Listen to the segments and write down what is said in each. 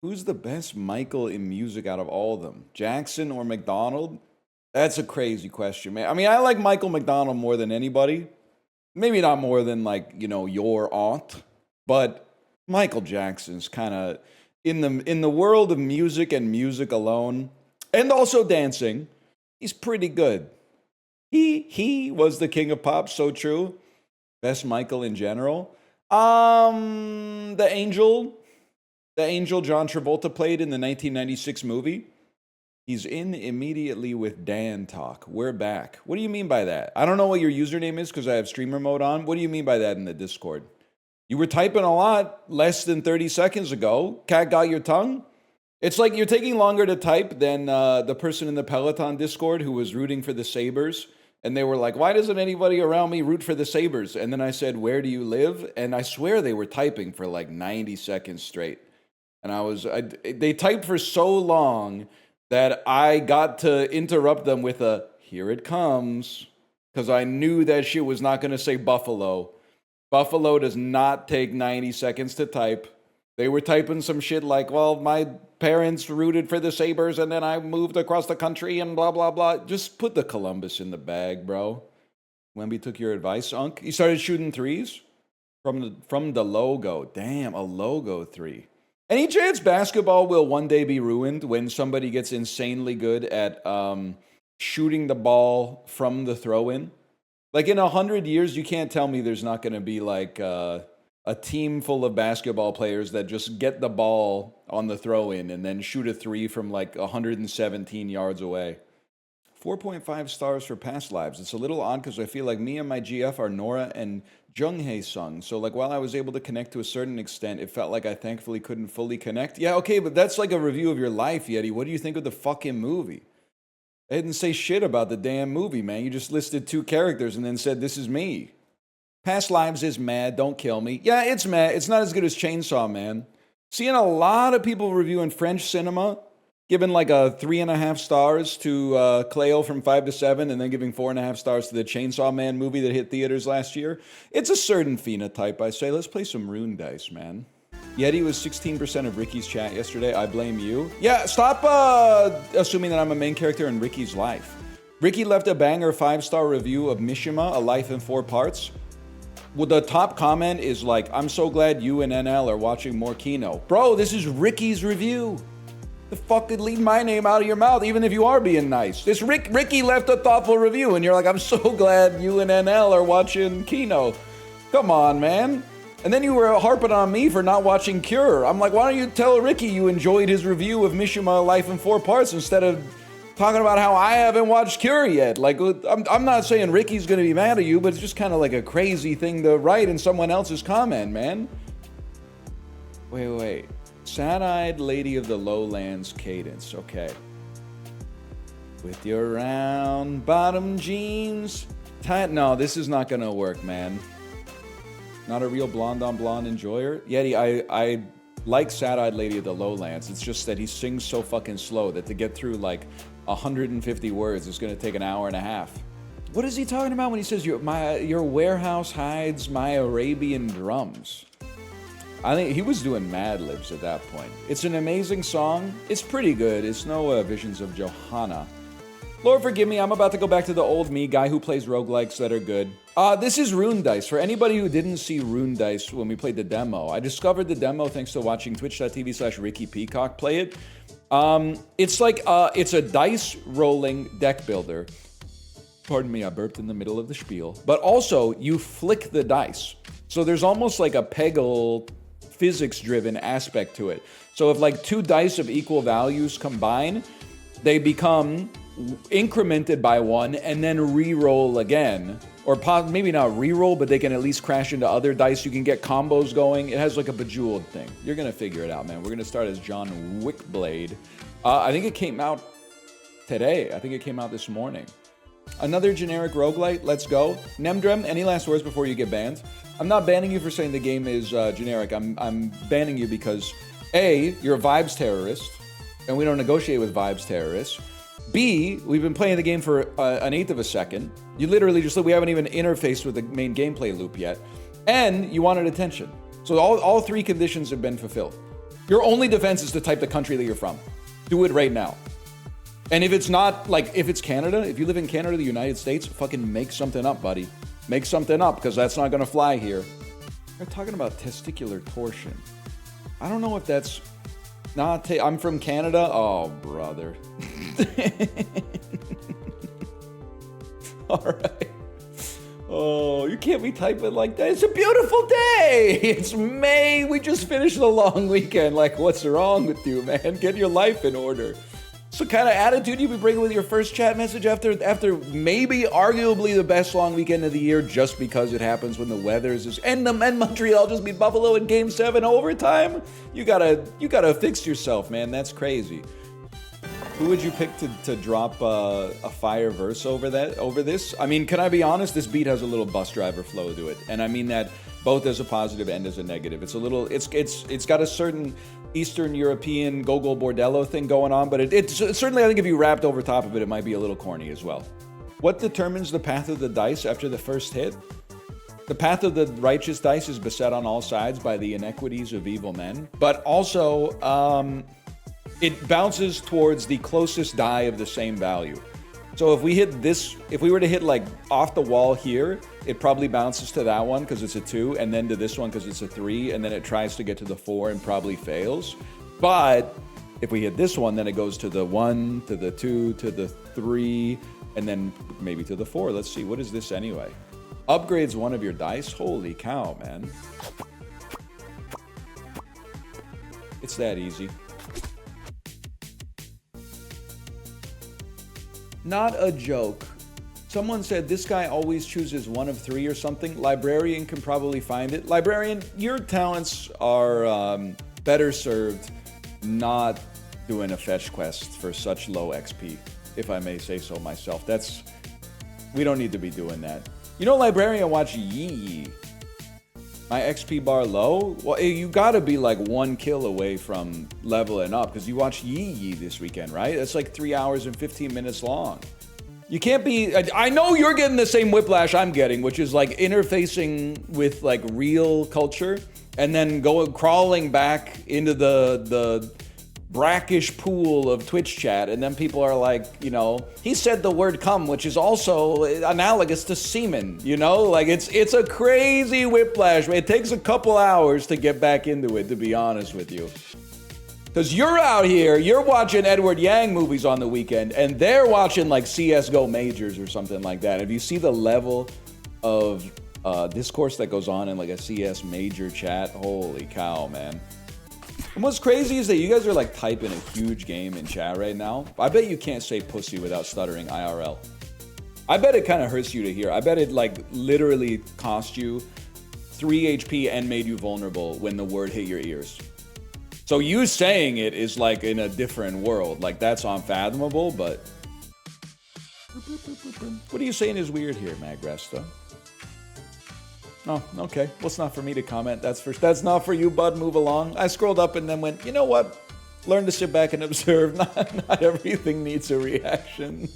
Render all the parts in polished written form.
Who's the best Michael in music out of all of them? Jackson or McDonald? That's a crazy question, man. I mean, I like Michael McDonald more than anybody. Maybe not more than like, your aunt, but Michael Jackson's kind of in the world of music and music alone, and also dancing, he's pretty good. He was the king of pop, so true. Best Michael in general. The angel John Travolta played in the 1996 movie. He's in immediately with Dan talk. We're back. What do you mean by that? I don't know what your username is because I have streamer mode on. What do you mean by that in the Discord? You were typing a lot less than 30 seconds ago. Cat got your tongue? It's like you're taking longer to type than the person in the Peloton Discord who was rooting for the Sabres. And they were like, why doesn't anybody around me root for the Sabres? And then I said, where do you live? And I swear they were typing for like 90 seconds straight. And they typed for so long that I got to interrupt them with a, here it comes. Because I knew that shit was not going to say Buffalo. Buffalo does not take 90 seconds to type. They were typing some shit like, well, my parents rooted for the Sabres and then I moved across the country and blah, blah, blah. Just put the Columbus in the bag, bro. Wemby took your advice, Unk. He started shooting threes from the logo. Damn, a logo three. Any chance basketball will one day be ruined when somebody gets insanely good at shooting the ball from the throw-in? Like in 100 years, you can't tell me there's not going to be like a team full of basketball players that just get the ball on the throw-in and then shoot a three from like 117 yards away. 4.5 stars for past lives. It's a little odd because I feel like me and my GF are Nora and Junghae Sung. So like while I was able to connect to a certain extent, it felt like I thankfully couldn't fully connect. Yeah, okay, but that's like a review of your life, Yeti. What do you think of the fucking movie? I didn't say shit about the damn movie, man. You just listed two characters and then said, this is me. Past Lives is mad. Don't kill me. Yeah, it's mad. It's not as good as Chainsaw Man. Seeing a lot of people reviewing French cinema, giving like a 3.5 stars to Cleo from 5 to 7, and then giving 4.5 stars to the Chainsaw Man movie that hit theaters last year. It's a certain phenotype, I say. Let's play some rune dice, man. Yeti was 16% of Ricky's chat yesterday. I blame you. Yeah, stop assuming that I'm a main character in Ricky's life. Ricky left a banger 5-star review of Mishima, A Life in 4 Parts. Well, the top comment is like, I'm so glad you and NL are watching more Kino. Bro, this is Ricky's review. The fuck could leave my name out of your mouth, even if you are being nice. This Ricky left a thoughtful review, and you're like, I'm so glad you and NL are watching Kino. Come on, man. And then you were harping on me for not watching Cure. I'm like, why don't you tell Ricky you enjoyed his review of Mishima Life in 4 Parts instead of talking about how I haven't watched Cure yet? Like, I'm not saying Ricky's going to be mad at you, but it's just kind of like a crazy thing to write in someone else's comment, man. Wait. Sad-eyed lady of the lowlands cadence. Okay. With your round bottom jeans. No, this is not going to work, man. Not a real blonde-on-blonde enjoyer. Yeti, I like Sad-Eyed Lady of the Lowlands. It's just that he sings so fucking slow that to get through like 150 words is going to take an hour and a half. What is he talking about when he says your warehouse hides my Arabian drums? I think he was doing Mad Libs at that point. It's an amazing song. It's pretty good. It's no Visions of Johanna. Lord forgive me, I'm about to go back to the old me, guy who plays roguelikes that are good. This is Rune Dice. For anybody who didn't see Rune Dice when we played the demo, I discovered the demo thanks to watching twitch.tv/Ricky Peacock play it. It's like, it's a dice rolling deck builder. Pardon me, I burped in the middle of the spiel. But also, you flick the dice. So there's almost like a Peggle physics-driven aspect to it. So if like two dice of equal values combine, they become incremented by one and then re-roll again. Or maybe not re-roll, but they can at least crash into other dice. You can get combos going. It has like a Bejeweled thing. You're going to figure it out, man. We're going to start as John Wickblade. I think it came out today. I think it came out this morning. Another generic roguelite. Let's go. Nemdrem, any last words before you get banned? I'm not banning you for saying the game is generic. I'm banning you because A, you're a vibes terrorist, and we don't negotiate with vibes terrorists. B, we've been playing the game for an eighth of a second. You literally just, we haven't even interfaced with the main gameplay loop yet. And you wanted attention. So all three conditions have been fulfilled. Your only defense is to type the country that you're from. Do it right now. And if it's not, like, if it's Canada, if you live in Canada, the United States, fucking make something up, buddy. Make something up, because that's not going to fly here. They're talking about testicular torsion. I don't know if that's not... I'm from Canada? Oh, brother. All right. Oh, you can't be typing like that. It's a beautiful day. It's May. We just finished a long weekend. Like, what's wrong with you, man? Get your life in order. So kind of attitude you be bringing with your first chat message after maybe arguably the best long weekend of the year, just because it happens when the weather is just, and Montreal just beat Buffalo in Game 7 overtime. You gotta fix yourself, man. That's crazy. Who would you pick to drop a fire verse over this? I mean, can I be honest? This beat has a little bus driver flow to it, and I mean that both as a positive and as a negative. It's a little, it's got a certain Eastern European go-go bordello thing going on, but it's certainly, I think if you rapped over top of it, it might be a little corny as well. What determines the path of the dice after the first hit? The path of the righteous dice is beset on all sides by the inequities of evil men, but also, it bounces towards the closest die of the same value. So if we hit this, if we were to hit like off the wall here, it probably bounces to that one because it's a 2, and then to this one because it's a 3, and then it tries to get to the 4 and probably fails. But if we hit this one, then it goes to the 1, to the 2, to the 3, and then maybe to the 4. Let's see, what is this anyway? Upgrades one of your dice? Holy cow, man. It's that easy. Not a joke. Someone said this guy always chooses one of 3 or something. Librarian can probably find it. Librarian, your talents are better served not doing a fetch quest for such low XP, if I may say so myself. We don't need to be doing that. You know, Librarian, watch Yee. My XP bar low? Well, you gotta be like 1 kill away from leveling up, because you watched Yee this weekend, right? That's like 3 hours and 15 minutes long. You can't be... I know you're getting the same whiplash I'm getting, which is like interfacing with like real culture and then crawling back into the brackish pool of Twitch chat, and then people are like, you know, he said the word cum, which is also analogous to semen, you know? Like, it's a crazy whiplash. It takes a couple hours to get back into it, to be honest with you. Because you're out here, you're watching Edward Yang movies on the weekend, and they're watching like CSGO majors or something like that. If you see the level of discourse that goes on in like a CS major chat, holy cow, man. And what's crazy is that you guys are like typing a huge game in chat right now. I bet you can't say pussy without stuttering IRL. I bet it kind of hurts you to hear. I bet it like literally cost you 3 HP and made you vulnerable when the word hit your ears. So you saying it is like in a different world. Like, that's unfathomable, but... What are you saying is weird here, Magresta? Oh, okay. Well, it's not for me to comment. That's not for you, bud. Move along. I scrolled up and then went, you know what? Learn to sit back and observe. Not everything needs a reaction.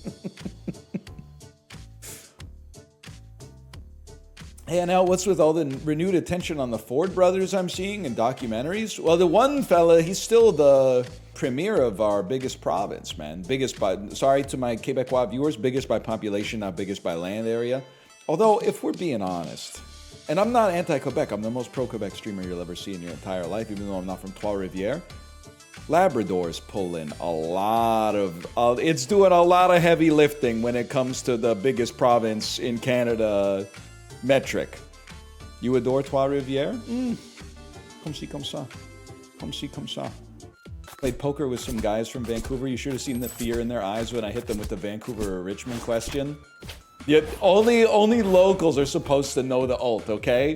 Hey, now what's with all the renewed attention on the Ford brothers I'm seeing in documentaries? Well, the one fella, he's still the premier of our biggest province, man. Biggest by, sorry to my Quebecois viewers, biggest by population, not biggest by land area. Although, if we're being honest, and I'm not anti-Quebec, I'm the most pro-Quebec streamer you'll ever see in your entire life, even though I'm not from Trois-Rivières. Labrador's pulling a lot of, it's doing a lot of heavy lifting when it comes to the biggest province in Canada metric. You adore Trois-Rivières? Comme ci, comme ça. Comme ci, comme ça. Played poker with some guys from Vancouver. You should have seen the fear in their eyes when I hit them with the Vancouver or Richmond question. Yet only locals are supposed to know the ult, okay?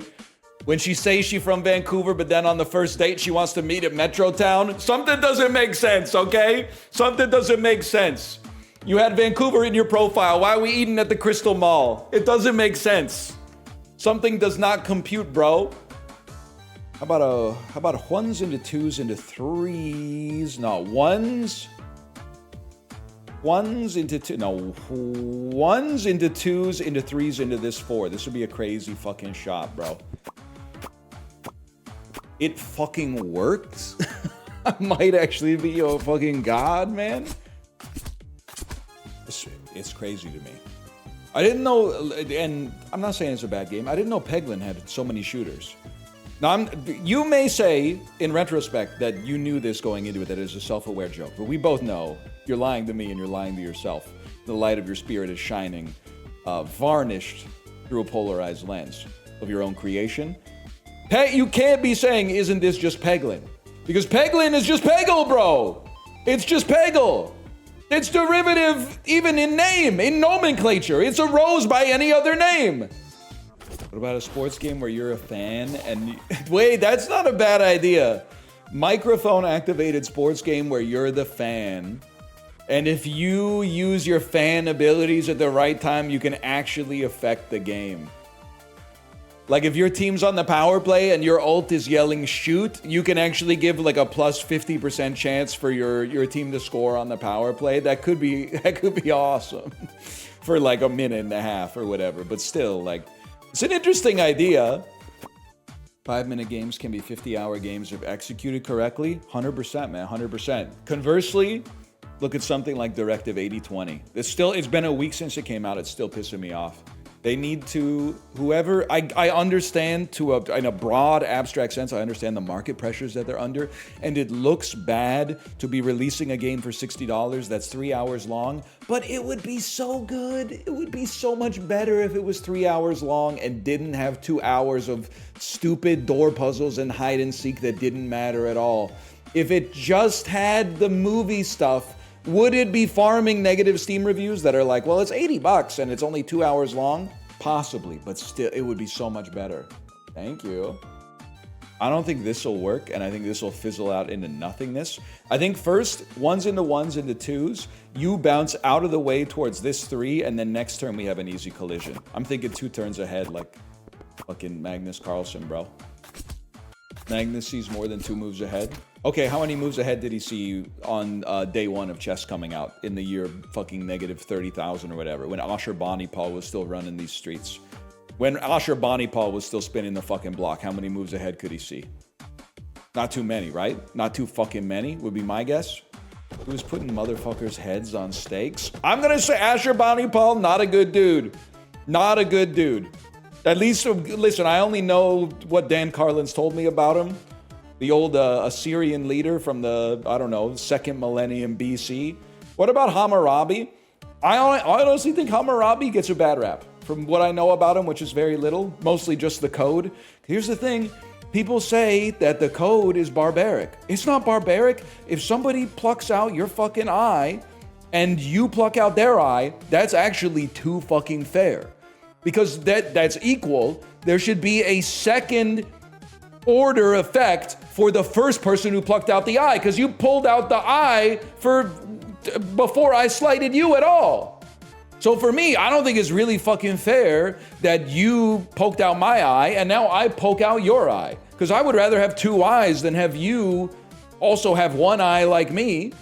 When she says she's from Vancouver, but then on the first date she wants to meet at Metro Town, something doesn't make sense, okay? Something doesn't make sense. You had Vancouver in your profile. Why are we eating at the Crystal Mall? It doesn't make sense. Something does not compute, bro. How about ones into twos into threes? No, ones into two. No, ones into twos into threes into this 4. This would be a crazy fucking shot, bro. It fucking works. might actually be a fucking god, man. It's crazy to me. I didn't know, and I'm not saying it's a bad game. I didn't know Peglin had so many shooters. Now, you may say, in retrospect, that you knew this going into it, that it was a self-aware joke. But we both know you're lying to me and you're lying to yourself. The light of your spirit is shining, varnished through a polarized lens of your own creation. You can't be saying, isn't this just Peglin? Because Peglin is just Peggle, bro. It's just Peggle. It's derivative even in name, in nomenclature. It's a rose by any other name. What about a sports game where you're a fan and... Wait, that's not a bad idea. Microphone-activated sports game where you're the fan. And if you use your fan abilities at the right time, you can actually affect the game. Like if your team's on the power play and your ult is yelling shoot, you can actually give like a plus 50% chance for your team to score on the power play. That could be awesome for like a minute and a half or whatever. But still, like, it's an interesting idea. 5-minute games can be 50-hour games if executed correctly. 100%, man, 100%. Conversely, look at something like Directive 8020. It's been a week since it came out. It's still pissing me off. They need to, I understand in a broad abstract sense, I understand the market pressures that they're under, and it looks bad to be releasing a game for $60 that's 3 hours long, but it would be so good. It would be so much better if it was 3 hours long and didn't have 2 hours of stupid door puzzles and hide and seek that didn't matter at all. If it just had the movie stuff, would it be farming negative Steam reviews that are like, well, it's $80 and it's only 2 hours long? Possibly, but still, it would be so much better. Thank you. I don't think this will work, and I think this will fizzle out into nothingness. I think first, ones into ones into twos, you bounce out of the way towards this 3, and then next turn we have an easy collision. I'm thinking 2 turns ahead, like fucking Magnus Carlsen, bro. Magnus sees more than 2 moves ahead. Okay, how many moves ahead did he see on day 1 of chess coming out in the year fucking negative 30,000 or whatever, when Ashurbanipal was still running these streets? When Ashurbanipal was still spinning the fucking block, how many moves ahead could he see? Not too many, right? Not too fucking many, would be my guess. Who was putting motherfuckers' heads on stakes? I'm gonna say Ashurbanipal, not a good dude. Not a good dude. At least, listen, I only know what Dan Carlin's told me about him. The old Assyrian leader from the, I don't know, 2nd millennium BC. What about Hammurabi? I honestly think Hammurabi gets a bad rap. From what I know about him, which is very little, mostly just the code. Here's the thing. People say that the code is barbaric. It's not barbaric. If somebody plucks out your fucking eye and you pluck out their eye, that's actually too fucking fair. Because that's equal. There should be a second order effect for the first person who plucked out the eye, because you pulled out the eye before I slighted you at all. So for me, I don't think it's really fucking fair that you poked out my eye and now I poke out your eye, because I would rather have 2 eyes than have you also have 1 eye like me.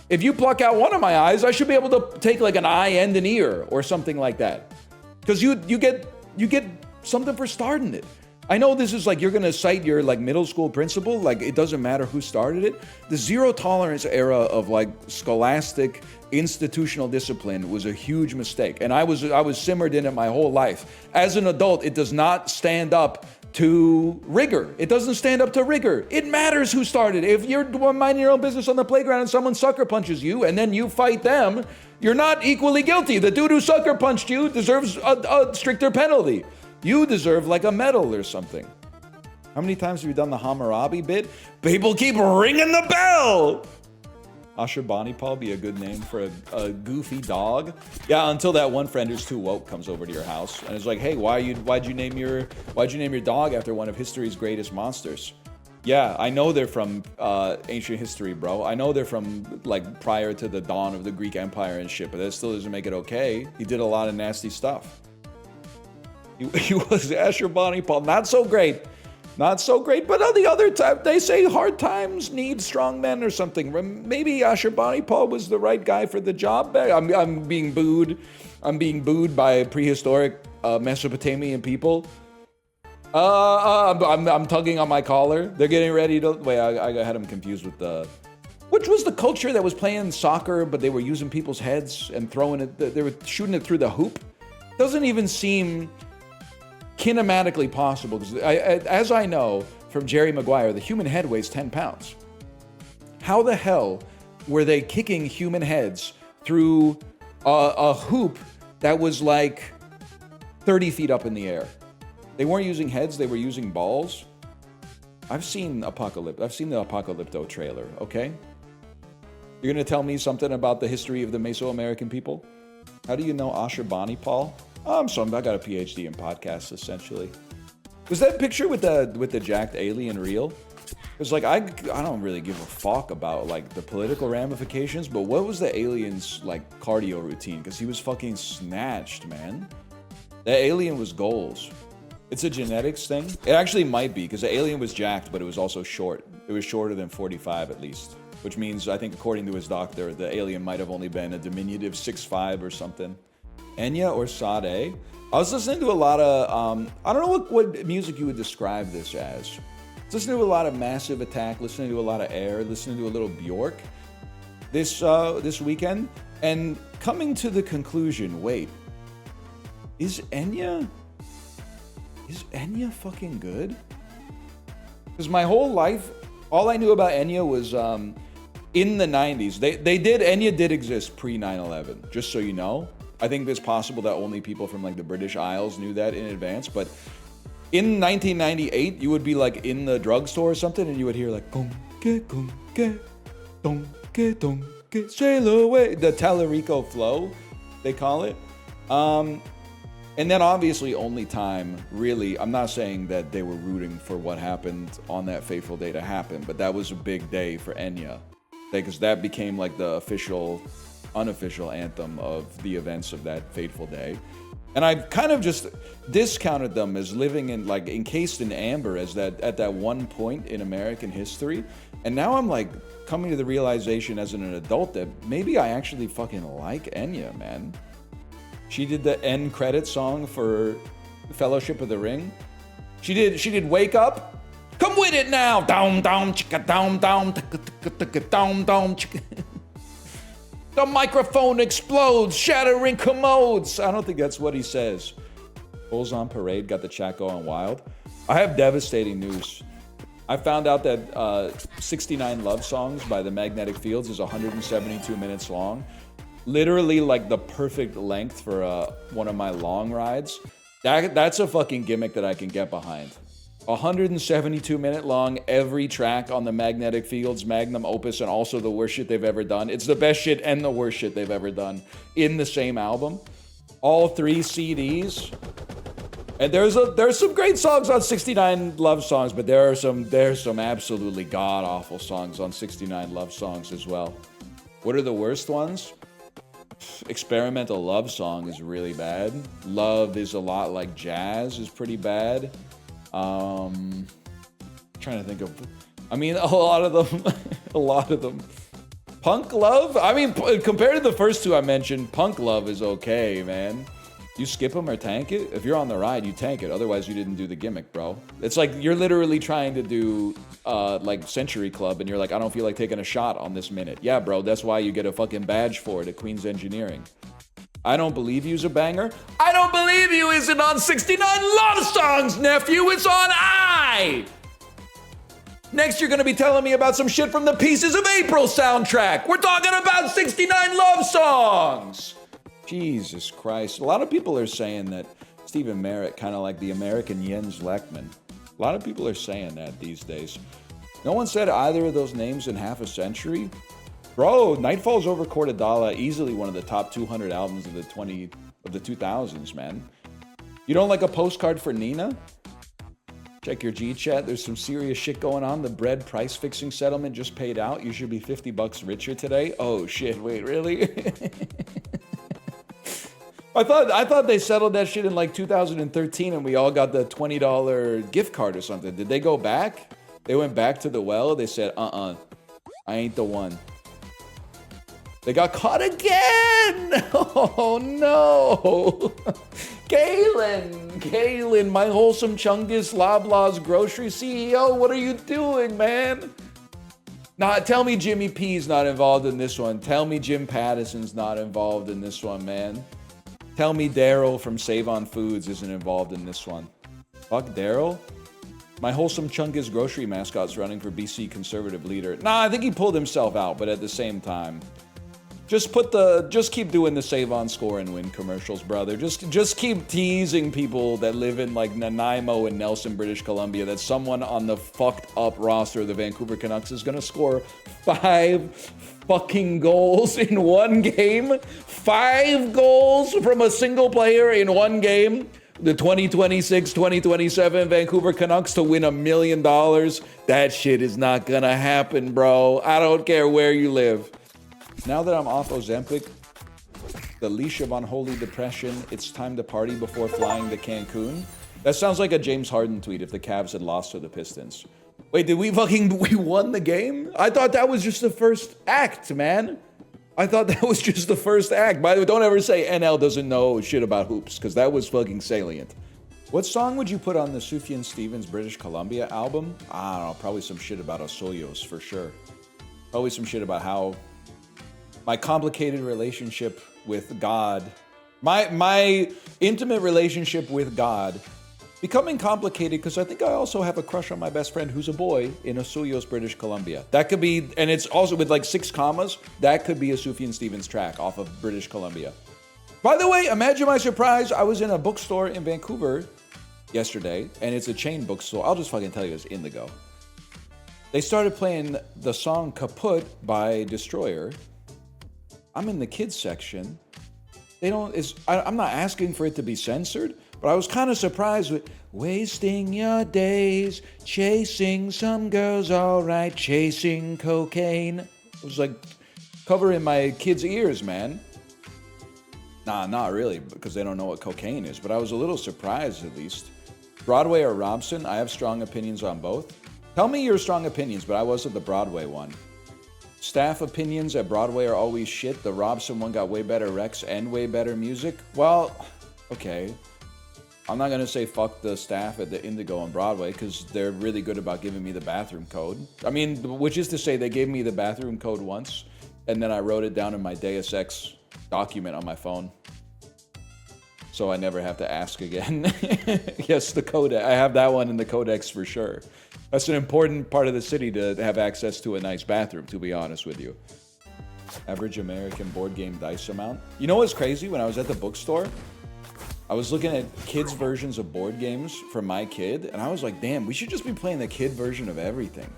If you pluck out one of my eyes, I should be able to take like an eye and an ear or something like that, because you get something for starting it. I know this is like, you're gonna cite your like middle school principal, like it doesn't matter who started it. The zero tolerance era of like scholastic institutional discipline was a huge mistake. And I was simmered in it my whole life. As an adult, it does not stand up to rigor. It doesn't stand up to rigor. It matters who started it. If you're minding your own business on the playground and someone sucker punches you and then you fight them, you're not equally guilty. The dude who sucker punched you deserves a stricter penalty. You deserve like a medal or something. How many times have you done the Hammurabi bit? People keep ringing the bell. Ashurbanipal be a good name for a goofy dog. Yeah, until that one friend who's too woke comes over to your house and is like, "Hey, why'd you name your dog after one of history's greatest monsters?" Yeah, I know they're from ancient history, bro. I know they're from like prior to the dawn of the Greek Empire and shit, but that still doesn't make it okay. He did a lot of nasty stuff. He was Ashurbanipal. Not so great. Not so great. But on the other time, they say hard times need strong men or something. Maybe Ashurbanipal was the right guy for the job. I'm being booed. I'm being booed by prehistoric Mesopotamian people. I'm tugging on my collar. They're getting ready to... Wait, I had them confused with the... Which was the culture that was playing soccer, but they were using people's heads and throwing it... They were shooting it through the hoop? Doesn't even seem kinematically possible. Because as I know from Jerry Maguire, the human head weighs 10 pounds. How the hell were they kicking human heads through a hoop that was like 30 feet up in the air? They weren't using heads, they were using balls. I've seen the Apocalypto trailer, okay? You're gonna tell me something about the history of the Mesoamerican people? How do you know Ashurbanipal, Paul? Oh, I'm sorry, I got a PhD in podcasts, essentially. Was that picture with the jacked alien real? Because like I don't really give a fuck about like the political ramifications, but what was the alien's like cardio routine? Because he was fucking snatched, man. That alien was goals. It's a genetics thing. It actually might be, because the alien was jacked, but it was also short. It was shorter than 45 at least, which means I think according to his doctor, the alien might have only been a diminutive 6'5" or something. Enya or Sade. I was listening to a lot of, I don't know what music you would describe this as. Listening to a lot of Massive Attack, listening to a lot of Air, listening to a little Bjork this weekend, and coming to the conclusion, wait, is Enya fucking good? Because my whole life, all I knew about Enya was in the 90s. Enya did exist pre 9/11, just so you know. I think it's possible that only people from like the British Isles knew that in advance, but in 1998, you would be like in the drugstore or something and you would hear like gong ge, sail away, the Tellurico flow, they call it. And then obviously only time, really, I'm not saying that they were rooting for what happened on that fateful day to happen, but that was a big day for Enya, because that became like the unofficial anthem of the events of that fateful day. And I've kind of just discounted them as living in like encased in amber as that at that one point in American history. And now I'm like coming to the realization as an adult that maybe I actually fucking like Enya, man. She did the end credit song for Fellowship of the Ring. She did Wake Up. Come with it now. Down, down, chicka, down, down, down, down, chicka. The microphone explodes, shattering commodes. I don't think that's what he says. Bulls on Parade got the chat going wild. I have devastating news. I found out that 69 Love Songs by the Magnetic Fields is 172 minutes long. Literally like the perfect length for one of my long rides. That's a fucking gimmick that I can get behind. 172 minute long, every track on the Magnetic Fields magnum opus, and also the worst shit they've ever done. It's the best shit and the worst shit they've ever done in the same album. All 3 CDs. And there's some great songs on 69 Love Songs, but there's some absolutely god-awful songs on 69 Love Songs as well. What are the worst ones? Experimental Love Song is really bad. Love is a lot like jazz is pretty bad. Trying to think of, I mean, a lot of them. Punk Love? I mean, compared to the first 2 I mentioned, Punk Love is okay, man. You skip them or tank it. If you're on the ride, you tank it. Otherwise, you didn't do the gimmick, bro. It's like you're literally trying to do like Century Club, and you're like, I don't feel like taking a shot on this minute. Yeah, bro, that's why you get a fucking badge for it at Queen's Engineering. I Don't Believe You's a banger. I Don't Believe You isn't on 69 Love Songs, nephew. It's on I. Next, you're gonna be telling me about some shit from the Pieces of April soundtrack. We're talking about 69 Love Songs. Jesus Christ. A lot of people are saying that Stephen Merritt kind of like the American Jens Lechman. A lot of people are saying that these days. No one said either of those names in half a century. Bro, Nightfall's Over Cortadala, easily one of the top 200 albums of the 2000s, man. You don't like a postcard for Nina? Check your G-chat. There's some serious shit going on. The bread price fixing settlement just paid out. You should be $50 richer today. Oh shit, wait, really? I thought they settled that shit in like 2013 and we all got the $20 gift card or something. Did they go back? They went back to the well. They said, I ain't the one. They got caught again. Oh no. Galen, my wholesome chungus, Loblaw's grocery CEO. What are you doing, man? Nah, tell me Jimmy P's not involved in this one. Tell me Jim Patterson's not involved in this one, man. Tell me Daryl from Save On Foods isn't involved in this one. Fuck Daryl. My wholesome chungus grocery mascot's running for BC Conservative leader. Nah, I think he pulled himself out, but at the same time, just keep doing the Save On Score and Win commercials, brother. Just keep teasing people that live in like Nanaimo and Nelson, British Columbia, that someone on the fucked up roster of the Vancouver Canucks is gonna score 5 fucking goals in one game. 5 goals from a single player in one game. The 2026-2027 Vancouver Canucks to win $1 million. That shit is not gonna happen, bro. I don't care where you live. Now that I'm off Ozempic, the leash of unholy depression, it's time to party before flying to Cancun. That sounds like a James Harden tweet if the Cavs had lost to the Pistons. Wait, we won the game? I thought that was just the first act, man. I thought that was just the first act. By the way, don't ever say NL doesn't know shit about hoops, because that was fucking salient. What song would you put on the Sufjan Stevens British Columbia album? I don't know, probably some shit about Osoyos for sure. Probably some shit about how my complicated relationship with God, my intimate relationship with God, becoming complicated because I think I also have a crush on my best friend who's a boy in Osoyos, British Columbia. That could be, and it's also with like 6 commas, that could be a Sufjan Stevens track off of British Columbia. By the way, imagine my surprise, I was in a bookstore in Vancouver yesterday, and it's a chain bookstore. I'll just fucking tell you, it's Indigo. They started playing the song Kaput by Destroyer. I'm in the kids section. I'm not asking for it to be censored, but I was kind of surprised with wasting your days chasing some girls, all right, chasing cocaine. It was like covering my kids' ears, man. Nah, not really, because they don't know what cocaine is, but I was a little surprised at least. Broadway or Robson, I have strong opinions on both. Tell me your strong opinions, but I was at the Broadway one. Staff opinions at Broadway are always shit. The Robson one got way better recs and way better music. Well, okay. I'm not going to say fuck the staff at the Indigo on Broadway because they're really good about giving me the bathroom code. I mean, which is to say they gave me the bathroom code once and then I wrote it down in my Deus Ex document on my phone. So I never have to ask again. Yes, the codex. I have that one in the codex for sure. That's an important part of the city to have access to a nice bathroom, to be honest with you. Average American board game dice amount. You know what's crazy? When I was at the bookstore, I was looking at kids' versions of board games for my kid, and I was like, damn, we should just be playing the kid version of everything.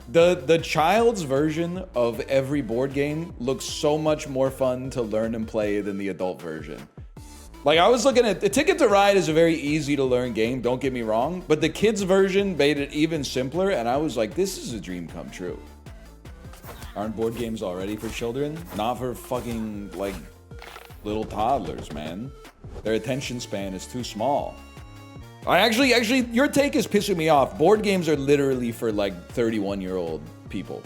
The child's version of every board game looks so much more fun to learn and play than the adult version. Like, I was looking at... Ticket to Ride is a very easy-to-learn game, don't get me wrong, but the kids' version made it even simpler, and I was like, this is a dream come true. Aren't board games already for children? Not for fucking, like, little toddlers, man. Their attention span is too small. Actually, your take is pissing me off. Board games are literally for, like, 31-year-old people.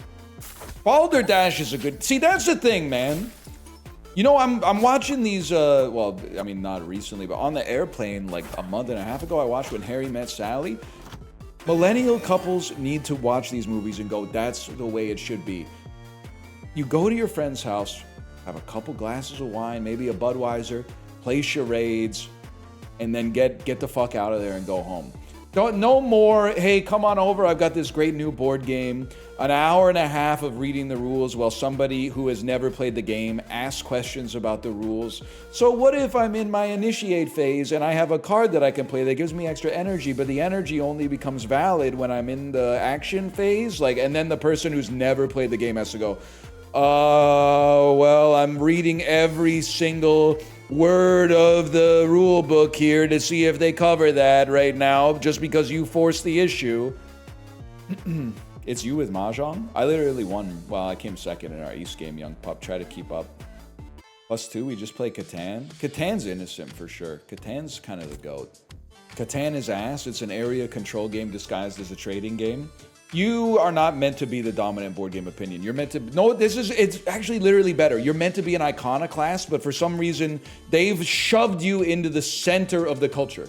Balderdash is a good... See, that's the thing, man. You know, I'm watching these, well, I mean, not recently, but on the airplane, like a month and a half ago, I watched When Harry Met Sally. Millennial couples need to watch these movies and go, that's the way it should be. You go to your friend's house, have a couple glasses of wine, maybe a Budweiser, play charades, and then get the fuck out of there and go home. No more, hey, come on over, I've got this great new board game. An hour and a half of reading the rules while somebody who has never played the game asks questions about the rules. So what if I'm in my initiate phase and I have a card that I can play that gives me extra energy, but the energy only becomes valid when I'm in the action phase? Like, and then the person who's never played the game has to go, well, I'm reading every single word of the rule book here to see if they cover that right now, just because you forced the issue. It's you with Mahjong? I literally won. Well, I came second in our East game, young pup. Try to keep up. +2, we just play Catan. Catan's innocent for sure. Catan's kind of the GOAT. Catan is ass. It's an area control game disguised as a trading game. You are not meant to be the dominant board game opinion. You're meant to, no, it's actually literally better. You're meant to be an iconoclast, but for some reason, they've shoved you into the center of the culture.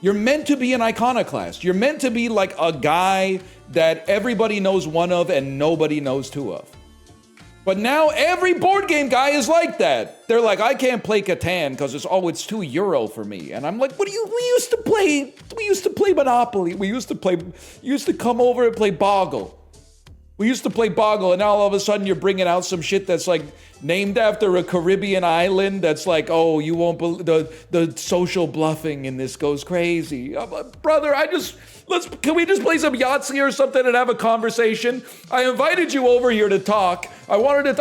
You're meant to be an iconoclast. You're meant to be like a guy that everybody knows one of and nobody knows two of. But now every board game guy is like that. They're like, I can't play Catan because it's €2 for me. And I'm like, we used to play Monopoly. We used to come over and play Boggle. We used to play Boggle, and now all of a sudden you're bringing out some shit that's like named after a Caribbean island that's like, oh, you won't believe, the social bluffing in this goes crazy. I'm like, brother, can we just play some Yahtzee or something and have a conversation? I invited you over here to talk. I wanted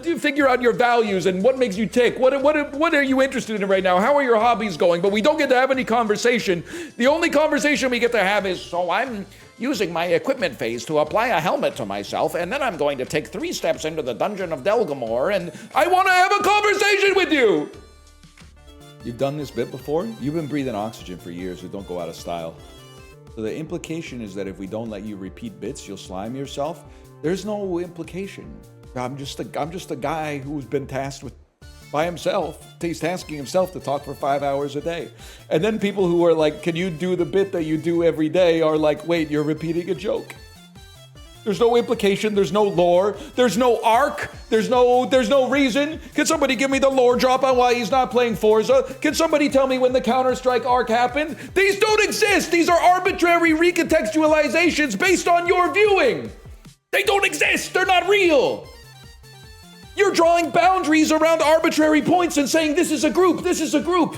to figure out your values and what makes you tick. What are you interested in right now? How are your hobbies going? But we don't get to have any conversation. The only conversation we get to have is, so I'm using my equipment phase to apply a helmet to myself, and then I'm going to take 3 steps into the dungeon of Delgamore, and I want to have a conversation with you! You've done this bit before? You've been breathing oxygen for years, so don't go out of style. So the implication is that if we don't let you repeat bits, you'll slime yourself. There's no implication. I'm just a guy who's been tasked with by himself. He's tasking himself to talk for 5 hours a day. And then people who are like, can you do the bit that you do every day, are like, wait, you're repeating a joke. There's no implication, there's no lore, there's no arc, there's no reason. Can somebody give me the lore drop on why he's not playing Forza? Can somebody tell me when the Counter-Strike arc happened? These don't exist. These are arbitrary recontextualizations based on your viewing. They don't exist. They're not real. You're drawing boundaries around arbitrary points and saying this is a group, this is a group.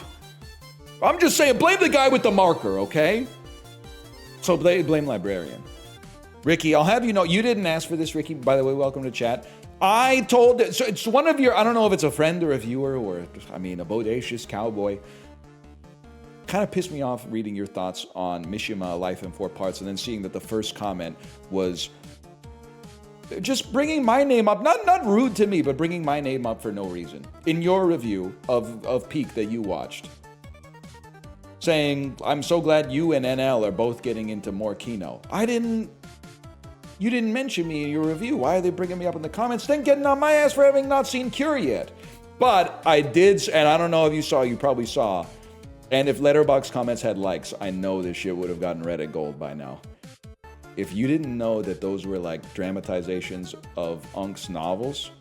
I'm just saying, blame the guy with the marker, okay? So blame librarian. Ricky, I'll have you know, you didn't ask for this, Ricky. By the way, welcome to chat. So it's one of your, I don't know if it's a friend or a viewer or, a bodacious cowboy. Kind of pissed me off reading your thoughts on Mishima, Life in 4 Parts, and then seeing that the first comment was just bringing my name up, not rude to me, but bringing my name up for no reason. In your review of Peak that you watched, saying, I'm so glad you and NL are both getting into more Kino. You didn't mention me in your review. Why are they bringing me up in the comments? Then getting on my ass for having not seen Cure yet. But I did, and I don't know if you saw, you probably saw, and if Letterboxd comments had likes, I know this shit would have gotten Reddit gold by now. If you didn't know that those were like dramatizations of Unk's novels,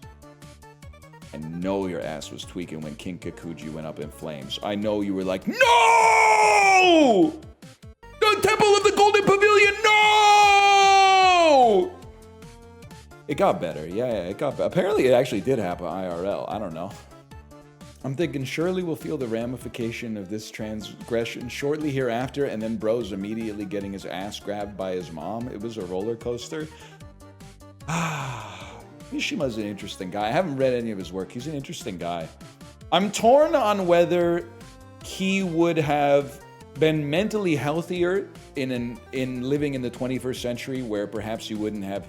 I know your ass was tweaking when King Kikuji went up in flames. I know you were like, no! The Temple of the Golden Pavilion, no! It got better, yeah, it got better. Apparently it actually did happen IRL, I don't know. I'm thinking surely we'll feel the ramification of this transgression shortly hereafter, and then bro's immediately getting his ass grabbed by his mom. It was a roller coaster. Mishima's an interesting guy. I haven't read any of his work. He's an interesting guy. I'm torn on whether he would have been mentally healthier in living in the 21st century, where perhaps he wouldn't have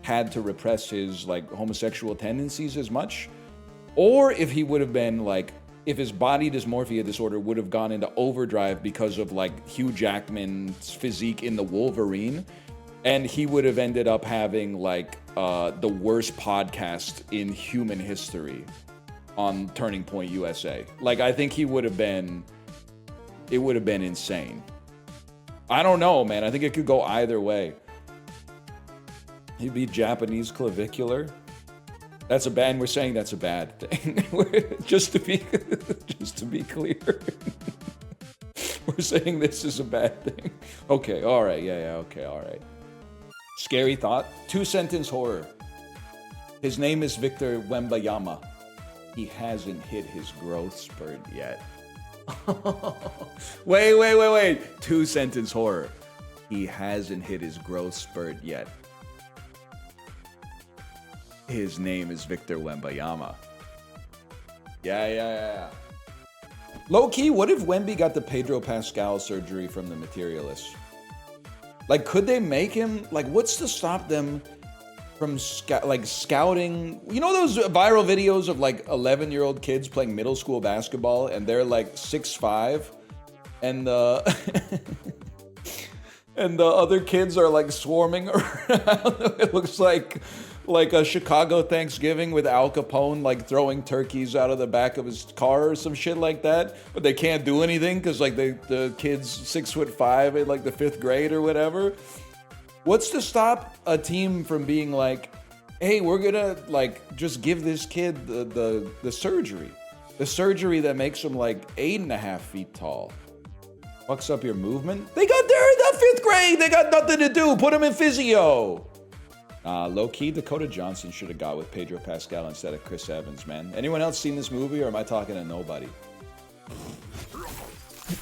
had to repress his like homosexual tendencies as much. Or if he would have been like, if his body dysmorphia disorder would have gone into overdrive because of like Hugh Jackman's physique in the Wolverine, and he would have ended up having like the worst podcast in human history on Turning Point USA. Like, I think it would have been insane. I don't know, man. I think it could go either way. He'd be Japanese clavicular. That's a bad, we're saying that's a bad thing. just to be clear. We're saying this is a bad thing. Okay, all right, yeah, okay, all right. Scary thought, 2-sentence horror. His name is Victor Wembayama. He hasn't hit his growth spurt yet. Wait. 2-sentence horror. He hasn't hit his growth spurt yet. His name is Victor Wembayama. Yeah. Low-key, what if Wemby got the Pedro Pascal surgery from the Materialists? Like, could they make him... Like, what's to stop them from, scouting... You know those viral videos of, like, 11-year-old kids playing middle school basketball, and they're, like, 6'5"? And and the other kids are like swarming around. It looks like a Chicago Thanksgiving with Al Capone like throwing turkeys out of the back of his car or some shit like that. But they can't do anything because like the kid's 6'5" in like the 5th grade or whatever. What's to stop a team from being like, hey, we're gonna like just give this kid the surgery. The surgery that makes him like 8.5 feet tall. Fucks up your movement. They're in the 5th grade. They got nothing to do. Put them in physio. Low-key, Dakota Johnson should have got with Pedro Pascal instead of Chris Evans, man. Anyone else seen this movie, or am I talking to nobody?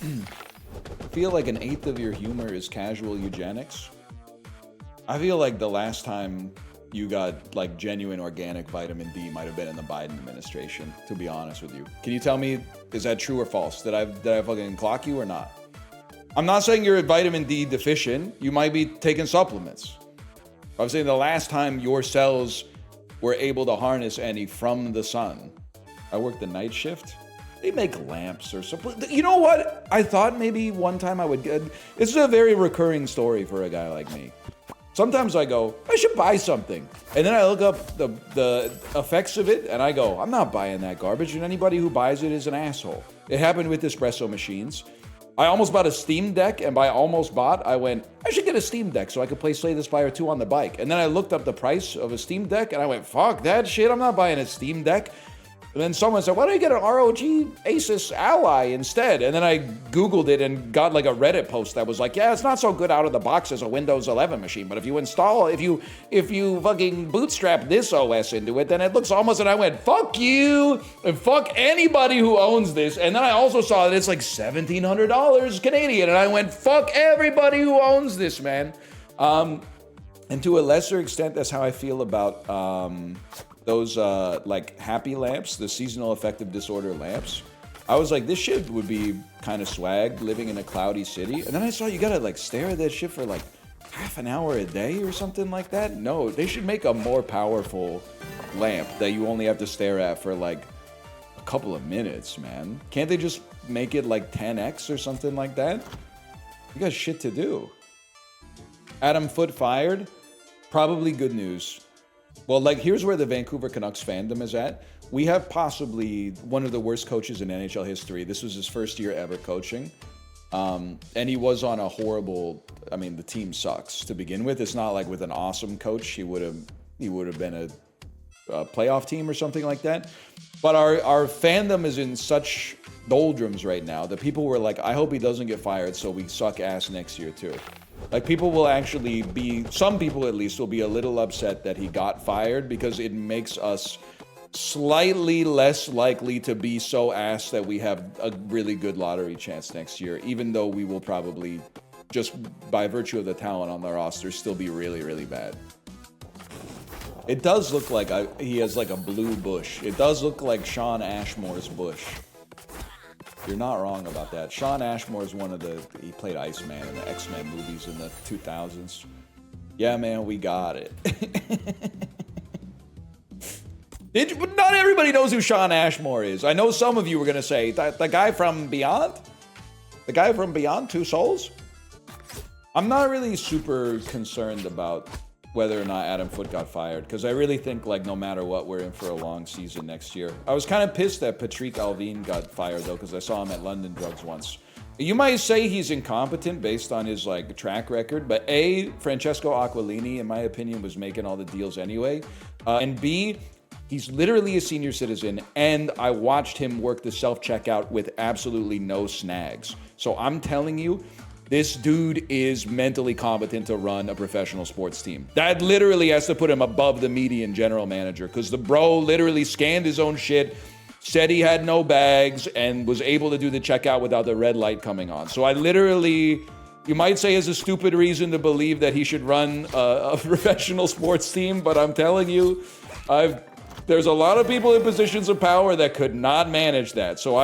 I feel like 1/8 of your humor is casual eugenics. I feel like the last time you got like genuine organic vitamin D might have been in the Biden administration, to be honest with you. Can you tell me, is that true or false? Did I fucking clock you or not? I'm not saying you're vitamin D deficient. You might be taking supplements. I'm saying the last time your cells were able to harness any from the sun. I worked the night shift. They make lamps or something. You know what? I thought maybe one time I would get... This is a very recurring story for a guy like me. Sometimes I go, I should buy something. And then I look up the effects of it and I go, I'm not buying that garbage, and anybody who buys it is an asshole. It happened with espresso machines. I almost bought a Steam Deck, and by almost bought, I went, I should get a Steam Deck so I could play Slay the Spire 2 on the bike. And then I looked up the price of a Steam Deck, and I went, fuck that shit, I'm not buying a Steam Deck. And then someone said, why don't you get an ROG Asus Ally instead? And then I Googled it and got like a Reddit post that was like, yeah, it's not so good out of the box as a Windows 11 machine, but if you fucking bootstrap this OS into it, then it looks almost, and I went, fuck you, and fuck anybody who owns this. And then I also saw that it's like $1,700 Canadian, and I went, fuck everybody who owns this, man. And to a lesser extent, that's how I feel about those like happy lamps, the seasonal affective disorder lamps. I was like, this shit would be kind of swag living in a cloudy city. And then I saw you gotta like stare at that shit for like half an hour a day or something like that. No, they should make a more powerful lamp that you only have to stare at for like a couple of minutes, man. Can't they just make it like 10x or something like that? You got shit to do. Adam Foote fired? Probably good news. Well, like, here's where the Vancouver Canucks fandom is at. We have possibly one of the worst coaches in NHL history. This was his first year ever coaching. And he was on a horrible, I mean, the team sucks to begin with. It's not like with an awesome coach, he would have been a playoff team or something like that. But our fandom is in such doldrums right now that people were like, I hope he doesn't get fired so we suck ass next year too. Like, people will actually be, some people at least will be a little upset that he got fired because it makes us slightly less likely to be so ass that we have a really good lottery chance next year, even though we will probably, just by virtue of the talent on the roster, still be really, really bad. It does look like he has like a blue bush. It does look like Sean Ashmore's bush. You're not wrong about that. Sean Ashmore is he played Iceman in the X-Men movies in the 2000s. Yeah, man, we got it. But not everybody knows who Sean Ashmore is. I know some of you were going to say, the guy from Beyond? The guy from Beyond Two Souls? I'm not really super concerned about whether or not Adam Foote got fired, because I really think, like, no matter what, we're in for a long season next year. I was kind of pissed that Patrick Alvin got fired, though, because I saw him at London Drugs once. You might say he's incompetent based on his, like, track record, but A, Francesco Aquilini, in my opinion, was making all the deals anyway, and B, he's literally a senior citizen, and I watched him work the self-checkout with absolutely no snags. So I'm telling you, this dude is mentally competent to run a professional sports team. That literally has to put him above the median general manager, because the bro literally scanned his own shit, said he had no bags, and was able to do the checkout without the red light coming on. So I literally, you might say is a stupid reason to believe that he should run a professional sports team, but I'm telling you, there's a lot of people in positions of power that could not manage that. So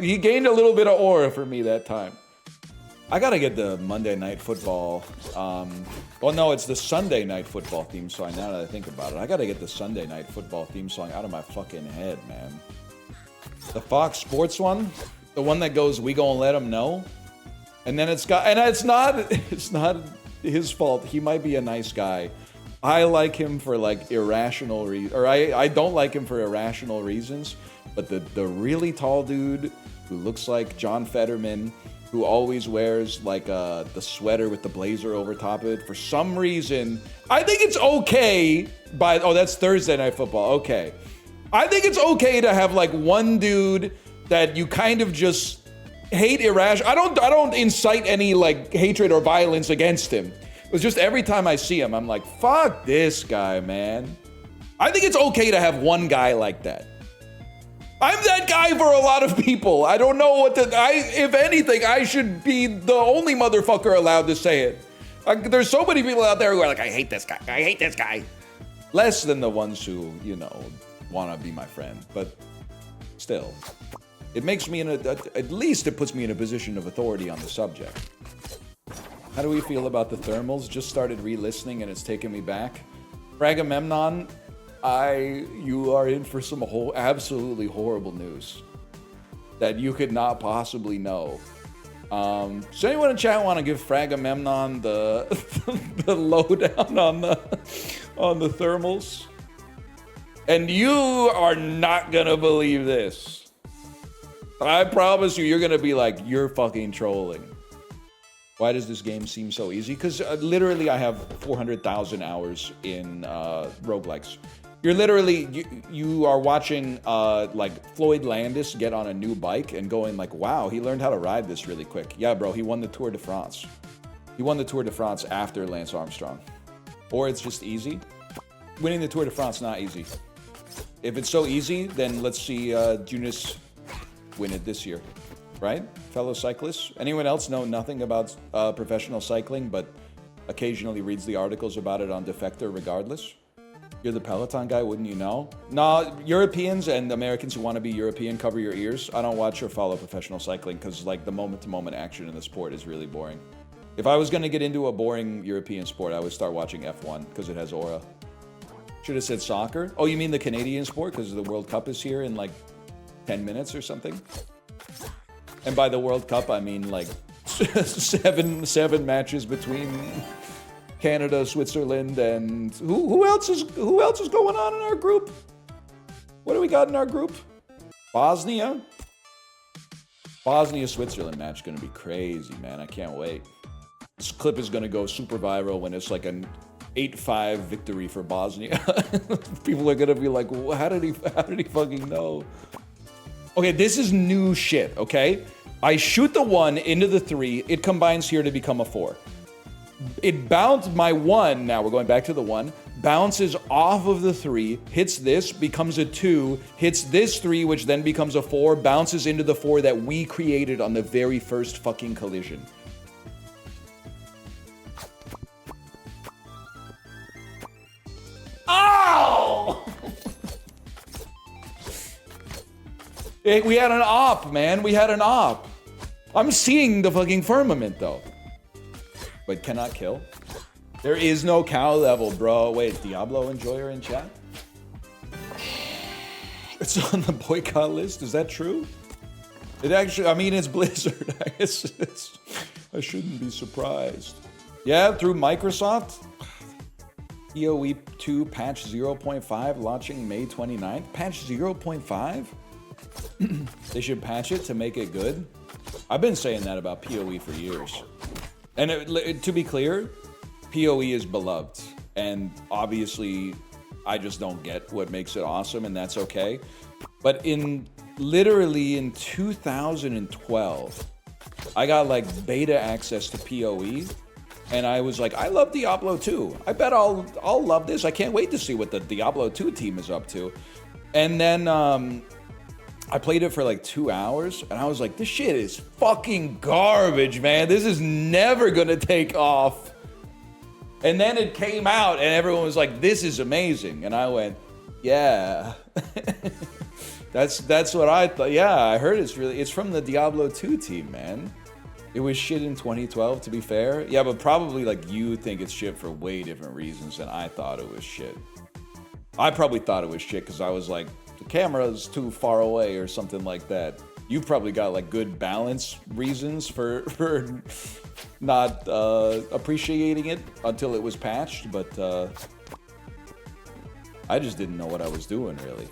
he gained a little bit of aura for me that time. I gotta get the Monday Night Football, well, no, it's the Sunday Night Football theme song, now that I think about it. I gotta get the Sunday Night Football theme song out of my fucking head, man. The Fox Sports one, the one that goes, we gonna let them know. And then it's not his fault. He might be a nice guy. I like him for like irrational reasons, or I don't like him for irrational reasons. But the really tall dude who looks like John Fetterman, who always wears like the sweater with the blazer over top of it, for some reason, I think it's okay that's Thursday Night Football. Okay. I think it's okay to have like one dude that you kind of just hate irrational. I don't incite any like hatred or violence against him. It's just every time I see him, I'm like, fuck this guy, man. I think it's okay to have one guy like that. I'm that guy for a lot of people. I don't know if anything, I should be the only motherfucker allowed to say it. There's so many people out there who are like, I hate this guy. I hate this guy. Less than the ones who, want to be my friend. But still, it makes me at least it puts me in a position of authority on the subject. How do we feel about the thermals? Just started re-listening and it's taken me back. Fragamemnon, you are in for some absolutely horrible news that you could not possibly know. Does anyone in chat want to give Fragamemnon the lowdown on the thermals? And you are not gonna believe this. I promise you're gonna be like, you're fucking trolling. Why does this game seem so easy? Because literally I have 400,000 hours in roguelikes. You're literally, you are watching like Floyd Landis get on a new bike and going like, wow, he learned how to ride this really quick. Yeah, bro, he won the Tour de France. He won the Tour de France after Lance Armstrong. Or it's just easy. Winning the Tour de France, not easy. If it's so easy, then let's see Junis win it this year. Right? Fellow cyclists. Anyone else know nothing about professional cycling, but occasionally reads the articles about it on Defector regardless? You're the Peloton guy, wouldn't you know? No, Europeans and Americans who want to be European, cover your ears. I don't watch or follow professional cycling because like the moment-to-moment action in the sport is really boring. If I was going to get into a boring European sport, I would start watching F1 because it has aura. Should have said soccer. Oh, you mean the Canadian sport because the World Cup is here in like 10 minutes or something? And by the World Cup, I mean like seven matches between Canada, Switzerland, and who else is going on in our group? What do we got in our group? Bosnia, Switzerland match gonna be crazy, man. I can't wait. This clip is gonna go super viral when it's like an 8-5 victory for Bosnia. People are gonna be like, well, how did he fucking know? Okay, this is new shit, okay? I shoot the 1 into the 3, it combines here to become a 4. It bounced my 1, now we're going back to the 1, bounces off of the 3, hits this, becomes a 2, hits this 3, which then becomes a 4, bounces into the 4 that we created on the very first fucking collision. Ow! We had an op, man. We had an op. I'm seeing the fucking firmament, though. Wait, cannot kill? There is no cow level, bro. Wait, Diablo enjoyer in chat? It's on the boycott list. Is that true? It actually, I mean, it's Blizzard. I guess I shouldn't be surprised. Yeah, through Microsoft. PoE 2 patch 0.5 launching May 29th. Patch 0.5? They should patch it to make it good. I've been saying that about PoE for years. And to be clear, PoE is beloved. And obviously, I just don't get what makes it awesome, and that's okay. But literally in 2012, I got like beta access to PoE. And I was like, I love Diablo 2. I bet I'll love this. I can't wait to see what the Diablo 2 team is up to. And then I played it for like 2 hours, and I was like, this shit is fucking garbage, man. This is never gonna take off. And then it came out, and everyone was like, this is amazing. And I went, yeah. That's what I thought. Yeah, I heard it's from the Diablo 2 team, man. It was shit in 2012, to be fair. Yeah, but probably like you think it's shit for way different reasons than I thought it was shit. I probably thought it was shit because I was like, the camera's too far away or something like that. You've probably got like good balance reasons for not appreciating it until it was patched, but I just didn't know what I was doing, really.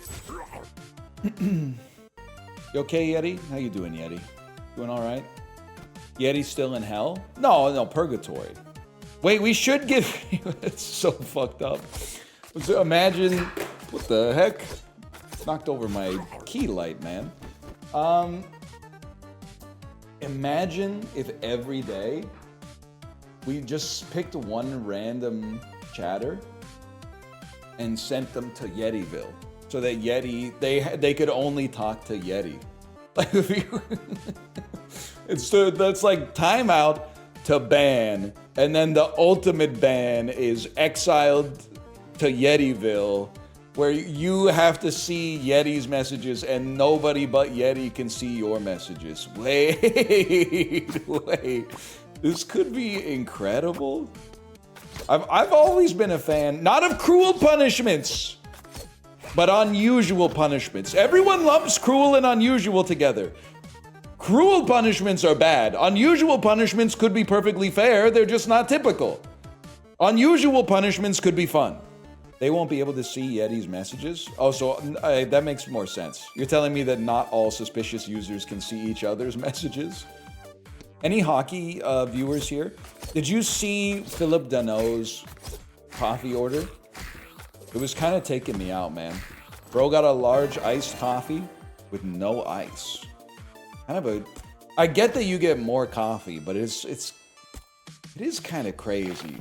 You okay, Yeti? How you doing, Yeti? Doing all right? Yeti's still in hell? No, purgatory. Wait, we should give... It's so fucked up. So imagine... What the heck? Knocked over my key light, man. Imagine if every day we just picked one random chatter and sent them to Yetiville, so that Yeti they could only talk to Yeti. Like that's like timeout to ban, and then the ultimate ban is exiled to Yetiville, where you have to see Yeti's messages and nobody but Yeti can see your messages. Wait. This could be incredible. I've always been a fan, not of cruel punishments, but unusual punishments. Everyone lumps cruel and unusual together. Cruel punishments are bad. Unusual punishments could be perfectly fair. They're just not typical. Unusual punishments could be fun. They won't be able to see Yeti's messages? Oh, so that makes more sense. You're telling me that not all suspicious users can see each other's messages? Any hockey viewers here? Did you see Philip Danault's coffee order? It was kind of taking me out, man. Bro got a large iced coffee with no ice. Kind of I get that you get more coffee, but it is kind of crazy.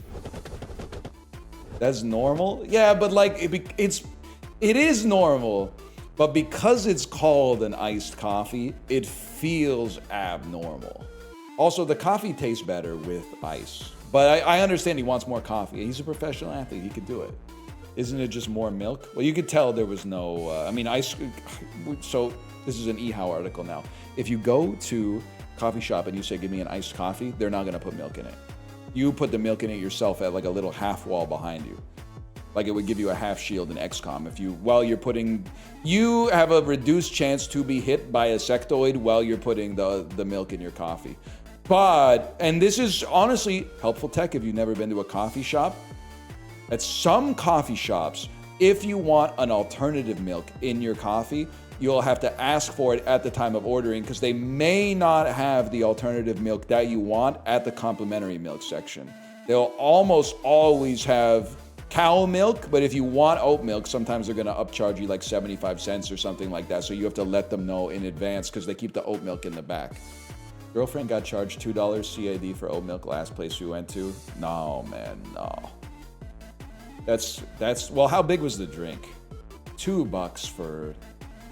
That's normal? Yeah, but like it is normal, but because it's called an iced coffee, it feels abnormal. Also, the coffee tastes better with ice. But I understand he wants more coffee. He's a professional athlete. He could do it. Isn't it just more milk? Well, you could tell there was no... ice... So, this is an eHow article now. If you go to coffee shop and you say, give me an iced coffee, they're not going to put milk in it. You put the milk in it yourself at like a little half wall behind you. Like it would give you a half shield in XCOM if you have a reduced chance to be hit by a sectoid while you're putting the milk in your coffee. But, and this is honestly helpful tech if you've never been to a coffee shop. At some coffee shops, if you want an alternative milk in your coffee, you'll have to ask for it at the time of ordering because they may not have the alternative milk that you want at the complimentary milk section. They'll almost always have cow milk, but if you want oat milk, sometimes they're gonna upcharge you like 75 cents or something like that, so you have to let them know in advance because they keep the oat milk in the back. Girlfriend got charged $2 CAD for oat milk last place we went to. No, man, no. That's well, how big was the drink? $2 for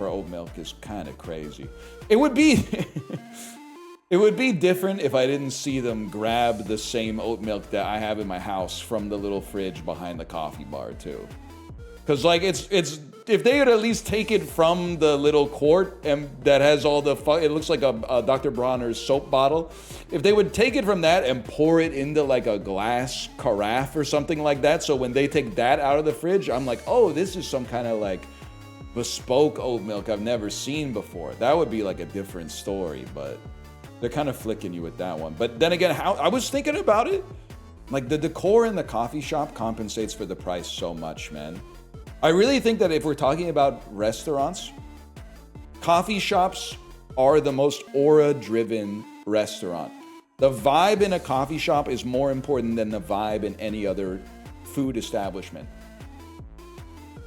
oat milk is kind of crazy. It would be it would be different if I didn't see them grab the same oat milk that I have in my house from the little fridge behind the coffee bar too. Cause like it's if they would at least take it from the little quart and that has all the it looks like a Dr. Bronner's soap bottle. If they would take it from that and pour it into like a glass carafe or something like that, so when they take that out of the fridge, I'm like, oh, this is some kind of like bespoke oat milk I've never seen before. That would be like a different story, but they're kind of flicking you with that one. But then again, how I was thinking about it, like the decor in the coffee shop compensates for the price so much, man. I really think that if we're talking about restaurants, coffee shops are the most aura-driven restaurant. The vibe in a coffee shop is more important than the vibe in any other food establishment.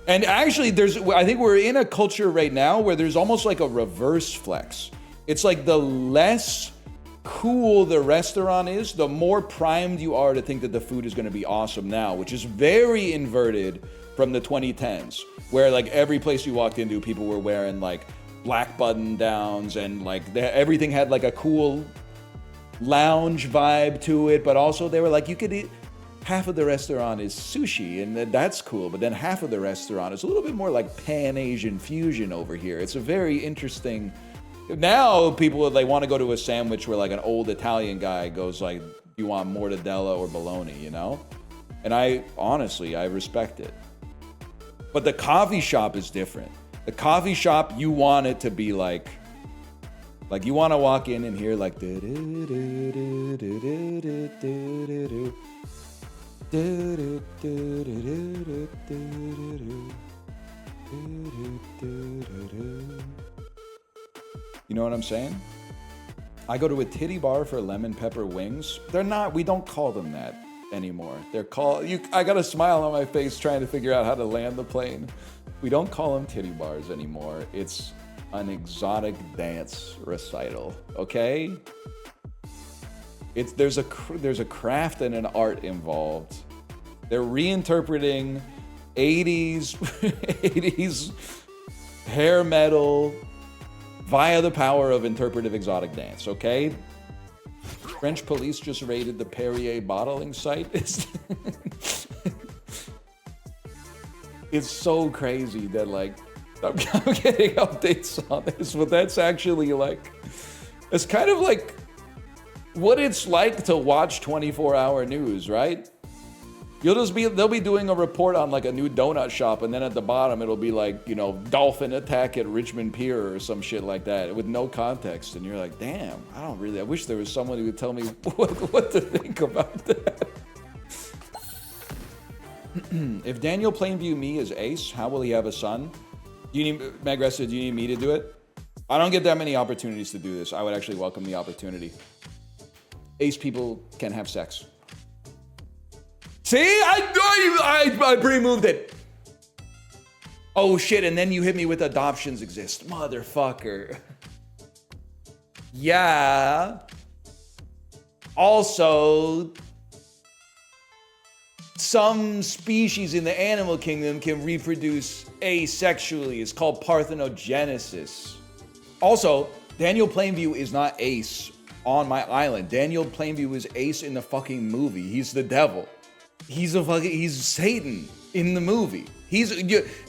And actually, I think we're in a culture right now where there's almost like a reverse flex. It's like the less cool the restaurant is, the more primed you are to think that the food is going to be awesome now, which is very inverted from the 2010s, where like every place you walked into, people were wearing like black button downs and like everything had like a cool lounge vibe to it, but also they were like, you could eat, half of the restaurant is sushi and that's cool, but then half of the restaurant is a little bit more like Pan-Asian fusion over here. It's a very interesting... Now people, they want to go to a sandwich where like an old Italian guy goes like, you want mortadella or bologna, you know? And I respect it. But the coffee shop is different. The coffee shop, you want it to be like Like, you want to walk in and hear like you know what I'm saying? I go to a titty bar for lemon pepper wings. They're not, we don't call them that anymore. They're called, I got a smile on my face trying to figure out how to land the plane. We don't call them titty bars anymore. It's an exotic dance recital, okay? There's a craft and an art involved. They're reinterpreting 80s, 80s hair metal via the power of interpretive exotic dance, okay? French police just raided the Perrier bottling site. It's so crazy that, like, I'm getting updates on this, but that's actually, like, it's kind of like what it's like to watch 24-hour news, right? They'll be doing a report on like a new donut shop, and then at the bottom it'll be like, you know, dolphin attack at Richmond Pier or some shit like that with no context, and you're like, damn, I wish there was someone who would tell me what to think about that. If Daniel Plainview me is ace, how will he have a son? Do you need, Magressa, do you need me to do it? I don't get that many opportunities to do this. I would actually welcome the opportunity. Ace people can have sex. See, I pre-moved it. Oh shit, and then you hit me with adoptions exist. Motherfucker. Yeah. Also, some species in the animal kingdom can reproduce asexually. It's called parthenogenesis. Also, Daniel Plainview is not ace on my island. Daniel Plainview is ace in the fucking movie. He's the devil. He's Satan in the movie.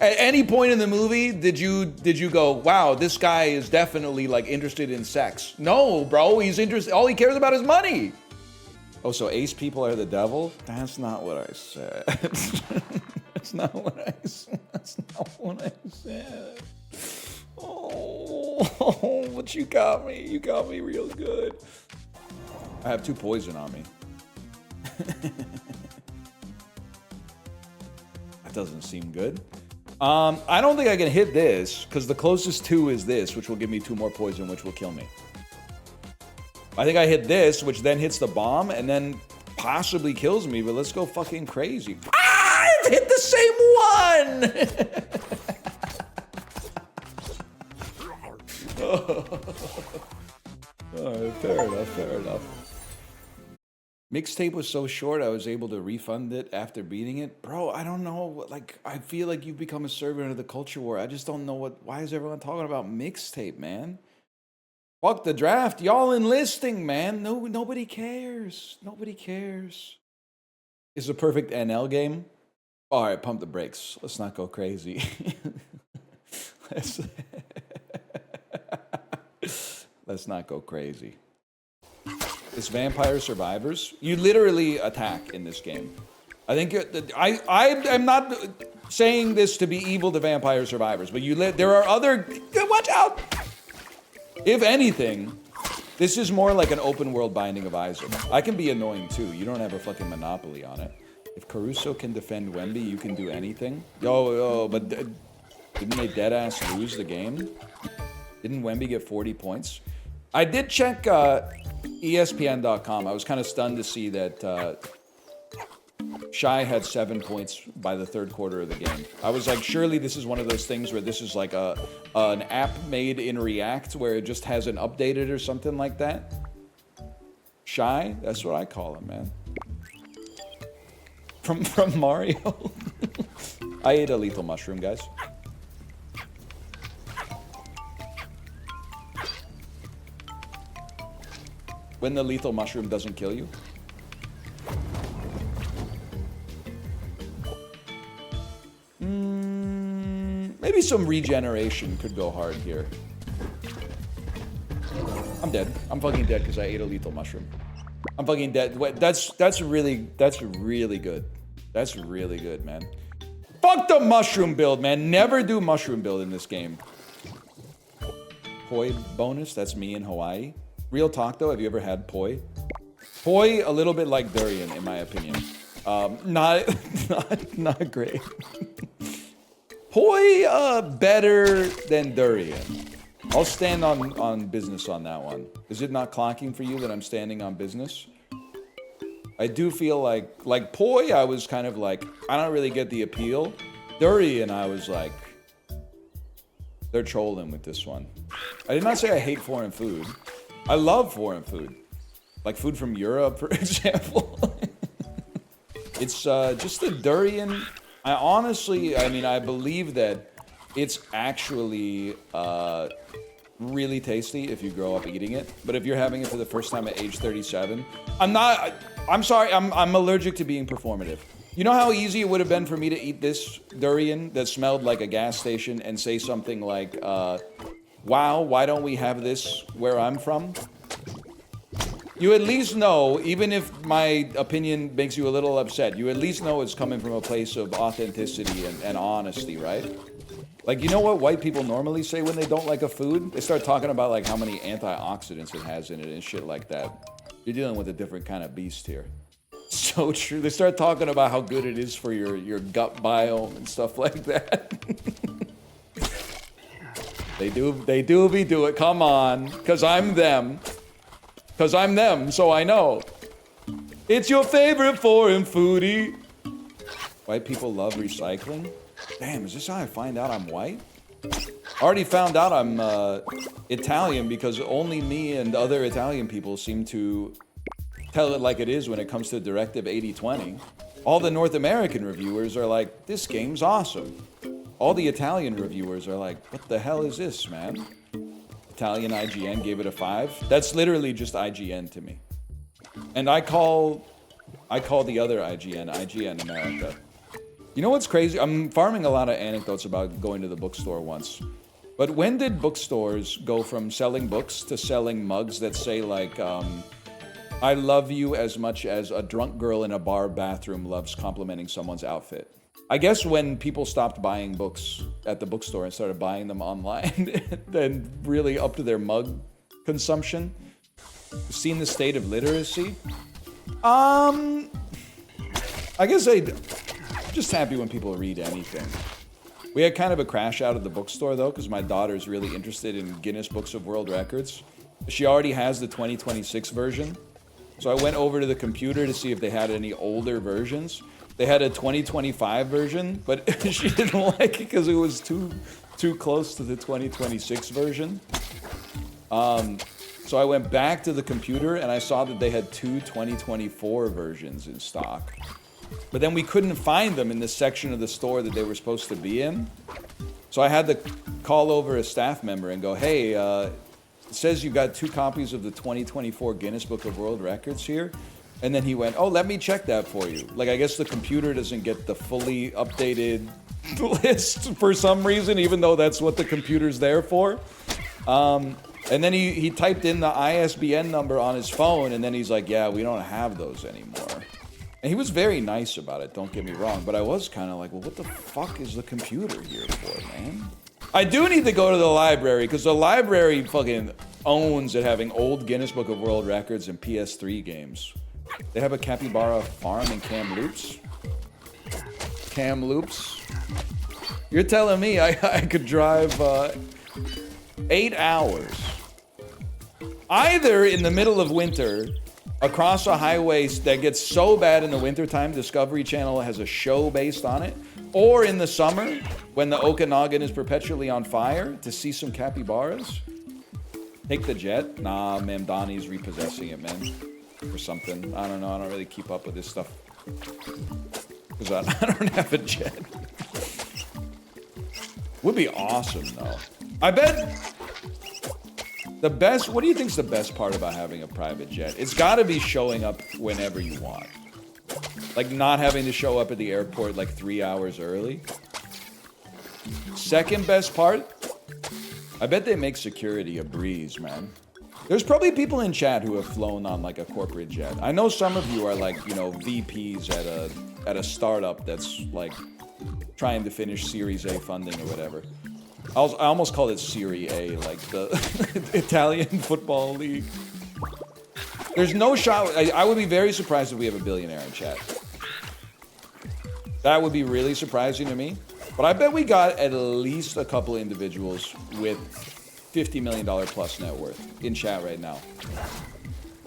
At any point in the movie, did you go, wow, this guy is definitely like interested in sex? No, bro, he's interested, all he cares about is money. Oh, so ace people are the devil? That's not what I said. That's not what I said. That's not what I said. Oh, but you got me. You got me real good. I have 2 poison on me. That doesn't seem good. I don't think I can hit this, because the closest 2 is this, which will give me 2 more poison, which will kill me. I think I hit this, which then hits the bomb, and then possibly kills me, but let's go fucking crazy. Ah, it hit the same one! Alright, fair enough, fair enough. Mixtape was so short, I was able to refund it after beating it. Bro, I don't know, like, I feel like you've become a servant of the culture war. I just don't know why is everyone talking about mixtape, man? Fuck the draft, y'all enlisting, man. Nobody cares. Nobody cares. It's a perfect NL game. All right, pump the brakes. Let's not go crazy. Let's not go crazy. It's Vampire Survivors. You literally attack in this game. I think I'm not saying this to be evil to Vampire Survivors, but there are other. Watch out. If anything, this is more like an open world Binding of Isaac. I can be annoying too. You don't have a fucking monopoly on it. If Caruso can defend Wemby, you can do anything. Yo, but didn't they deadass lose the game? Didn't Wemby get 40 points? I did check ESPN.com. I was kind of stunned to see that Shy had 7 points by the 3rd quarter of the game. I was like, surely this is one of those things where this is like an app made in React where it just hasn't updated or something like that. Shy? That's what I call him, man. From Mario. I ate a lethal mushroom, guys. When the lethal mushroom doesn't kill you. Maybe some regeneration could go hard here. I'm dead. I'm fucking dead because I ate a lethal mushroom. I'm fucking dead. Wait, that's really good. That's really good, man. Fuck the mushroom build, man. Never do mushroom build in this game. poi bonus. That's me in Hawaii. Real talk though, have you ever had poi? Poi, a little bit like durian, in my opinion. Not great. Poi, better than durian. I'll stand on business on that one. Is it not clocking for you that I'm standing on business? I do feel like poi, I was kind of like, I don't really get the appeal. Durian, I was like, they're trolling with this one. I did not say I hate foreign food. I love foreign food. Like food from Europe, for example. It's just the durian. I mean, I believe that it's actually really tasty if you grow up eating it. But if you're having it for the first time at age 37, I'm sorry, I'm allergic to being performative. You know how easy it would have been for me to eat this durian that smelled like a gas station and say something like, wow, why don't we have this where I'm from? You at least know, even if my opinion makes you a little upset, you at least know it's coming from a place of authenticity and honesty, right? Like, you know what white people normally say when they don't like a food? They start talking about like how many antioxidants it has in it and shit like that. You're dealing with a different kind of beast here. So true. They start talking about how good it is for your gut biome and stuff like that. They do it. Come on. Cause I'm them, so I know. It's your favorite foreign foodie. White people love recycling? Damn, is this how I find out I'm white? I already found out I'm Italian because only me and other Italian people seem to tell it like it is when it comes to Directive 8020. All the North American reviewers are like, this game's awesome. All the Italian reviewers are like, what the hell is this, man? Italian IGN gave it a 5. That's literally just IGN to me. And I call the other IGN America. You know what's crazy? I'm farming a lot of anecdotes about going to the bookstore once. But when did bookstores go from selling books to selling mugs that say like, I love you as much as a drunk girl in a bar bathroom loves complimenting someone's outfit? I guess when people stopped buying books at the bookstore and started buying them online, then really up to their mug consumption. Seen the state of literacy? I guess I'm just happy when people read anything. We had kind of a crash out of the bookstore though, because my daughter's really interested in Guinness Books of World Records. She already has the 2026 version. So I went over to the computer to see if they had any older versions. They had a 2025 version, but she didn't like it because it was too close to the 2026 version. So I went back to the computer and I saw that they had two 2024 versions in stock. But then we couldn't find them in the section of the store that they were supposed to be in. So I had to call over a staff member and go, hey, it says you got 2 copies of the 2024 Guinness Book of World Records here. And then he went, oh, let me check that for you. Like, I guess the computer doesn't get the fully updated list for some reason, even though that's what the computer's there for. And then he typed in the ISBN number on his phone, and then he's like, yeah, we don't have those anymore. And he was very nice about it, don't get me wrong, but I was kind of like, well, what the fuck is the computer here for, man? I do need to go to the library, because the library fucking owns at having old Guinness Book of World Records and PS3 games. They have a capybara farm in Kamloops. Kamloops. You're telling me I could drive 8 hours, either in the middle of winter, across a highway that gets so bad in the wintertime, Discovery Channel has a show based on it, or in the summer, when the Okanagan is perpetually on fire, to see some capybaras. Take the jet? Nah, man, Donnie's repossessing it, man. Or something. I don't know, I don't really keep up with this stuff. Because I don't have a jet. Would be awesome, though. I bet the best, what do you think's the best part about having a private jet? It's gotta be showing up whenever you want. Like not having to show up at the airport like 3 hours early. Second best part, I bet they make security a breeze, man. There's probably people in chat who have flown on like a corporate jet. I know some of you are like, you know, VPs at a startup that's like trying to finish Series A funding or whatever. I almost called it Serie A, like the Italian football league. There's no shot. I would be very surprised if we have a billionaire in chat. That would be really surprising to me. But I bet we got at least a couple individuals with $50 million plus net worth in chat right now.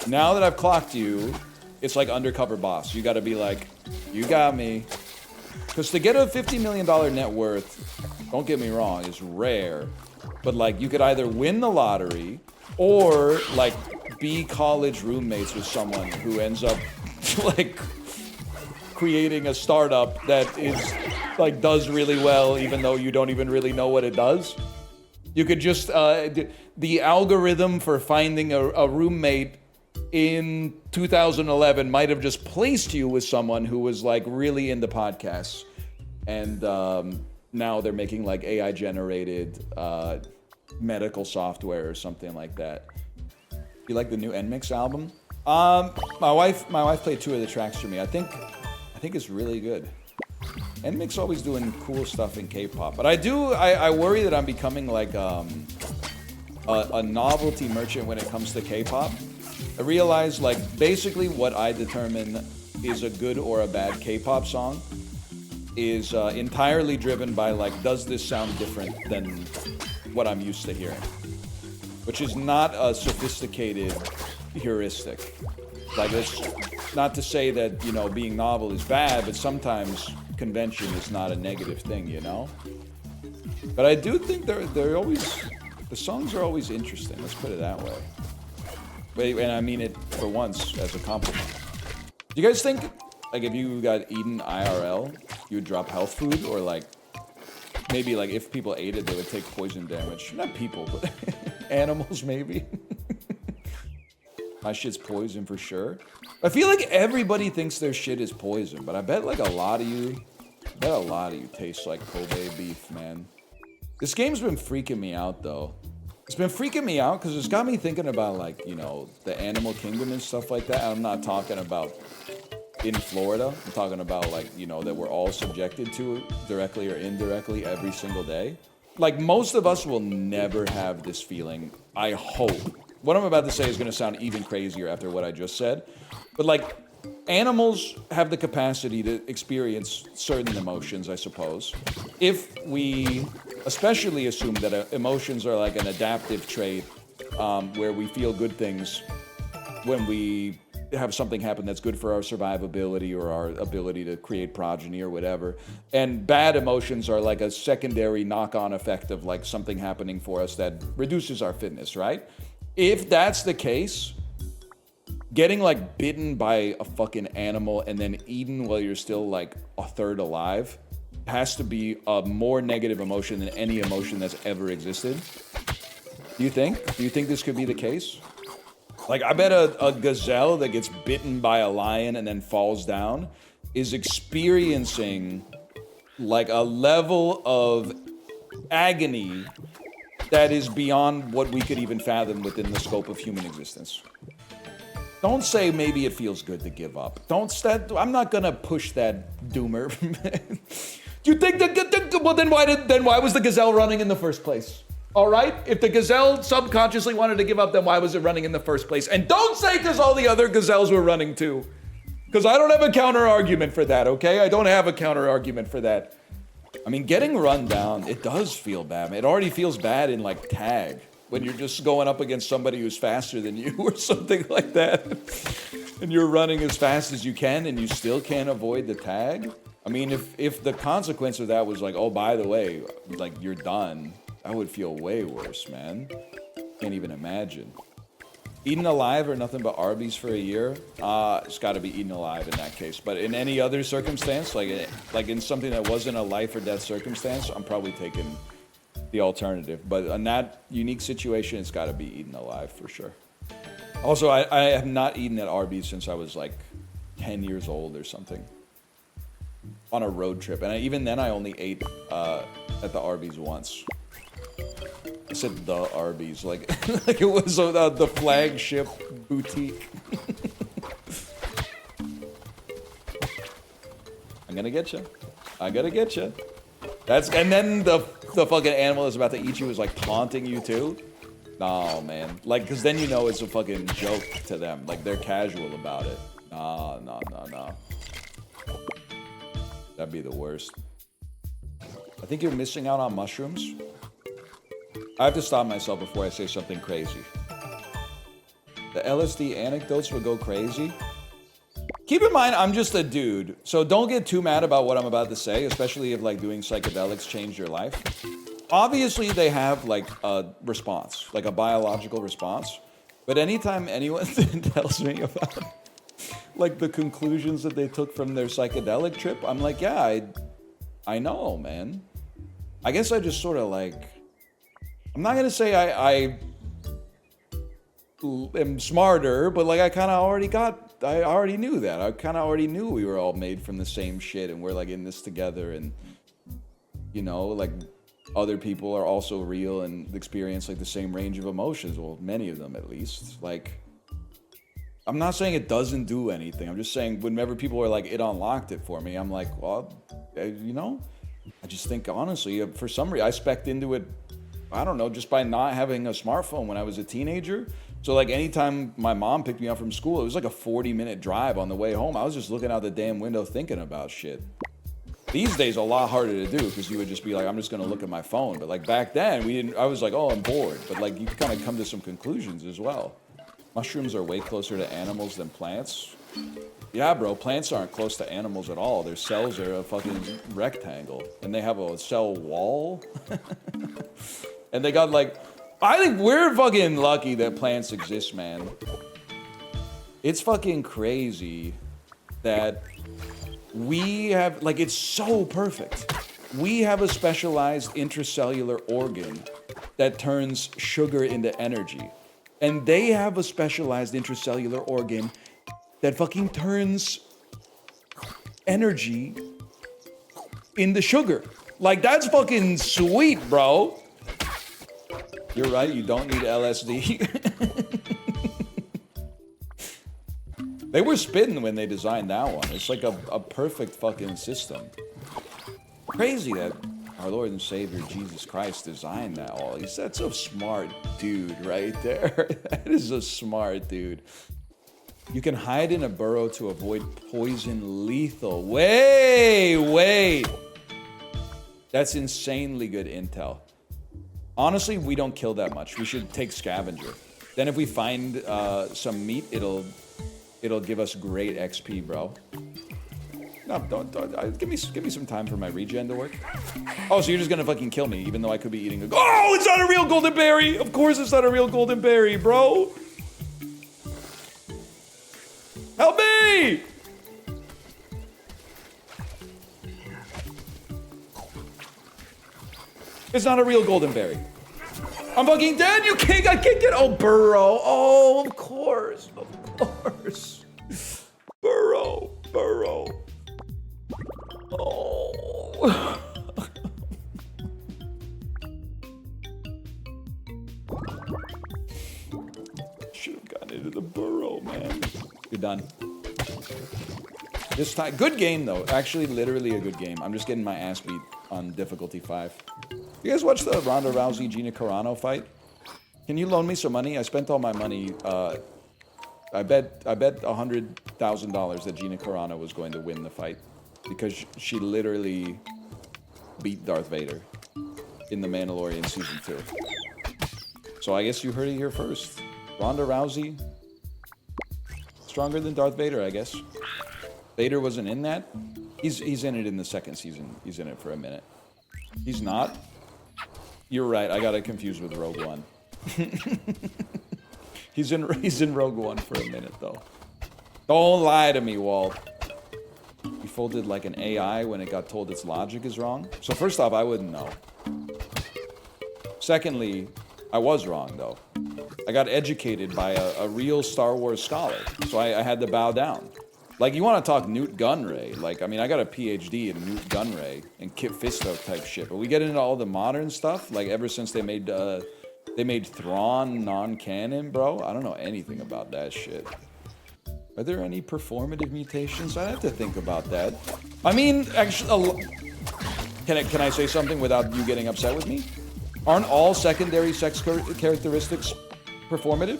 Now that I've clocked you, it's like undercover boss. You got to be like, you got me. Because to get a $50 million net worth, don't get me wrong, is rare. But like, you could either win the lottery or like be college roommates with someone who ends up like creating a startup that is like does really well, even though you don't even really know what it does. You could just, the algorithm for finding a roommate in 2011 might have just placed you with someone who was like really into podcasts. And now they're making like AI generated medical software or something like that. You like the new NMIX album? My wife played 2 of the tracks for me. I think it's really good. NMIX always doing cool stuff in K-pop, but I worry that I'm becoming like a novelty merchant when it comes to K-pop. I realize like basically what I determine is a good or a bad K-pop song is entirely driven by like, does this sound different than what I'm used to hearing? Which is not a sophisticated heuristic. Like, it's not to say that, you know, being novel is bad, but sometimes convention is not a negative thing, you know? But I do think they're always, the songs are always interesting, let's put it that way. And I mean it for once as a compliment. Do you guys think, like, if you got eaten IRL, you would drop health food? Or like, maybe like if people ate it, they would take poison damage? Not people, but animals maybe. My shit's poison for sure. I feel like everybody thinks their shit is poison, but I bet like a lot of you taste like Kobe beef, man. This game's been freaking me out though. It's been freaking me out because it's got me thinking about like, you know, the animal kingdom and stuff like that. I'm not talking about in Florida. I'm talking about like, you know, that we're all subjected to it directly or indirectly every single day. Like most of us will never have this feeling, I hope. What I'm about to say is going to sound even crazier after what I just said. But like, animals have the capacity to experience certain emotions, I suppose. If we especially assume that emotions are like an adaptive trait, where we feel good things when we have something happen that's good for our survivability or our ability to create progeny or whatever. And bad emotions are like a secondary knock-on effect of like something happening for us that reduces our fitness, right? If that's the case, getting like bitten by a fucking animal and then eaten while you're still like a third alive has to be a more negative emotion than any emotion that's ever existed. Do you think this could be the case? Like, I bet a gazelle that gets bitten by a lion and then falls down is experiencing like a level of agony that is beyond what we could even fathom within the scope of human existence. Don't say maybe it feels good to give up. I'm not gonna push that doomer. Do you think well then why was the gazelle running in the first place? All right? If the gazelle subconsciously wanted to give up, then why was it running in the first place? And don't say because all the other gazelles were running too. Because I don't have a counter argument for that, okay? I don't have a counter argument for that. I mean, getting run down, it does feel bad. It already feels bad in like tag, when you're just going up against somebody who's faster than you or something like that. And you're running as fast as you can and you still can't avoid the tag. I mean, if the consequence of that was like, oh, by the way, like you're done, I would feel way worse, man. Can't even imagine. Eaten alive or nothing but Arby's for a year? It's got to be eaten alive in that case. But in any other circumstance, like in something that wasn't a life or death circumstance, I'm probably taking the alternative. But in that unique situation, it's got to be eaten alive for sure. Also, I have not eaten at Arby's since I was like 10 years old or something. On a road trip. And even then, I only ate at the Arby's once. I said the Arby's, like like it was the flagship boutique. I'm gonna get you. I gotta get you. And then the the fucking animal that's about to eat you is like taunting you too. No, man. Like, because then you know it's a fucking joke to them. Like, they're casual about it. Nah. That'd be the worst. I think you're missing out on mushrooms. I have to stop myself before I say something crazy. The LSD anecdotes would go crazy. Keep in mind, I'm just a dude, so don't get too mad about what I'm about to say, especially if, like, doing psychedelics changed your life. Obviously, they have, like, a response, like a biological response. But anytime anyone tells me about, like, the conclusions that they took from their psychedelic trip, I'm like, yeah, I know, man. I guess I just sort of, like... I'm not gonna say I am smarter, but, like, I already knew that. I kind of already knew we were all made from the same shit and we're, like, in this together and, you know, like... Other people are also real and experience like the same range of emotions. Well, many of them at least. Like, I'm not saying it doesn't do anything. I'm just saying whenever people are like, it unlocked it for me, I'm like, well, you know, I just think honestly, for some reason, I spec'd into it, I don't know, just by not having a smartphone when I was a teenager. So like anytime my mom picked me up from school, it was like a 40-minute drive on the way home. I was just looking out the damn window thinking about shit. These days, a lot harder to do because you would just be like, I'm just going to look at my phone. But like back then, I was like, oh, I'm bored. But like you kind of come to some conclusions as well. Mushrooms are way closer to animals than plants. Yeah, bro, plants aren't close to animals at all. Their cells are a fucking rectangle. And they have a cell wall. And they got like, I think we're fucking lucky that plants exist, man. It's fucking crazy that... we have, like, it's so perfect. We have a specialized intracellular organ that turns sugar into energy. And they have a specialized intracellular organ that fucking turns energy into sugar. Like, that's fucking sweet, bro. You're right, you don't need LSD. They were spitting when they designed that one. It's like a perfect fucking system. Crazy that our Lord and Savior Jesus Christ designed that all. That's a smart dude right there. That is a smart dude. You can hide in a burrow to avoid poison lethal. Wait. That's insanely good intel. Honestly, we don't kill that much. We should take scavenger. Then if we find some meat, it'll give us great XP, bro. No, don't. Give me some time for my regen to work. Oh, so you're just gonna fucking kill me, even though I could be eating a... Oh, it's not a real golden berry! Of course it's not a real golden berry, bro! Help me! It's not a real golden berry. I'm fucking dead, I can't get... Oh, burrow. Oh, of course. Burrow. Oh. Should have gotten into the burrow, man. You're done. This time, good game though. Actually, literally a good game. I'm just getting my ass beat on difficulty 5. You guys watch the Ronda Rousey Gina Carano fight? Can you loan me some money? I spent all my money. I bet $100,000 that Gina Carano was going to win the fight because she literally beat Darth Vader in The Mandalorian Season 2. So I guess you heard it here first. Ronda Rousey, stronger than Darth Vader, I guess. Vader wasn't in that. He's in it in the second season. He's in it for a minute. He's not. You're right. I got it confused with Rogue One. He's in Rogue One for a minute though. Don't lie to me, Walt. You folded like an AI when it got told its logic is wrong. So first off, I wouldn't know. Secondly, I was wrong though. I got educated by a real Star Wars scholar, so I had to bow down. Like, you want to talk Newt Gunray. Like, I mean, I got a PhD in Newt Gunray and Kit Fisto type shit. But we get into all the modern stuff, like ever since they made Thrawn non-canon, bro. I don't know anything about that shit. Are there any performative mutations? I'd have to think about that. I mean, actually, Can I say something without you getting upset with me? Aren't all secondary sex characteristics performative?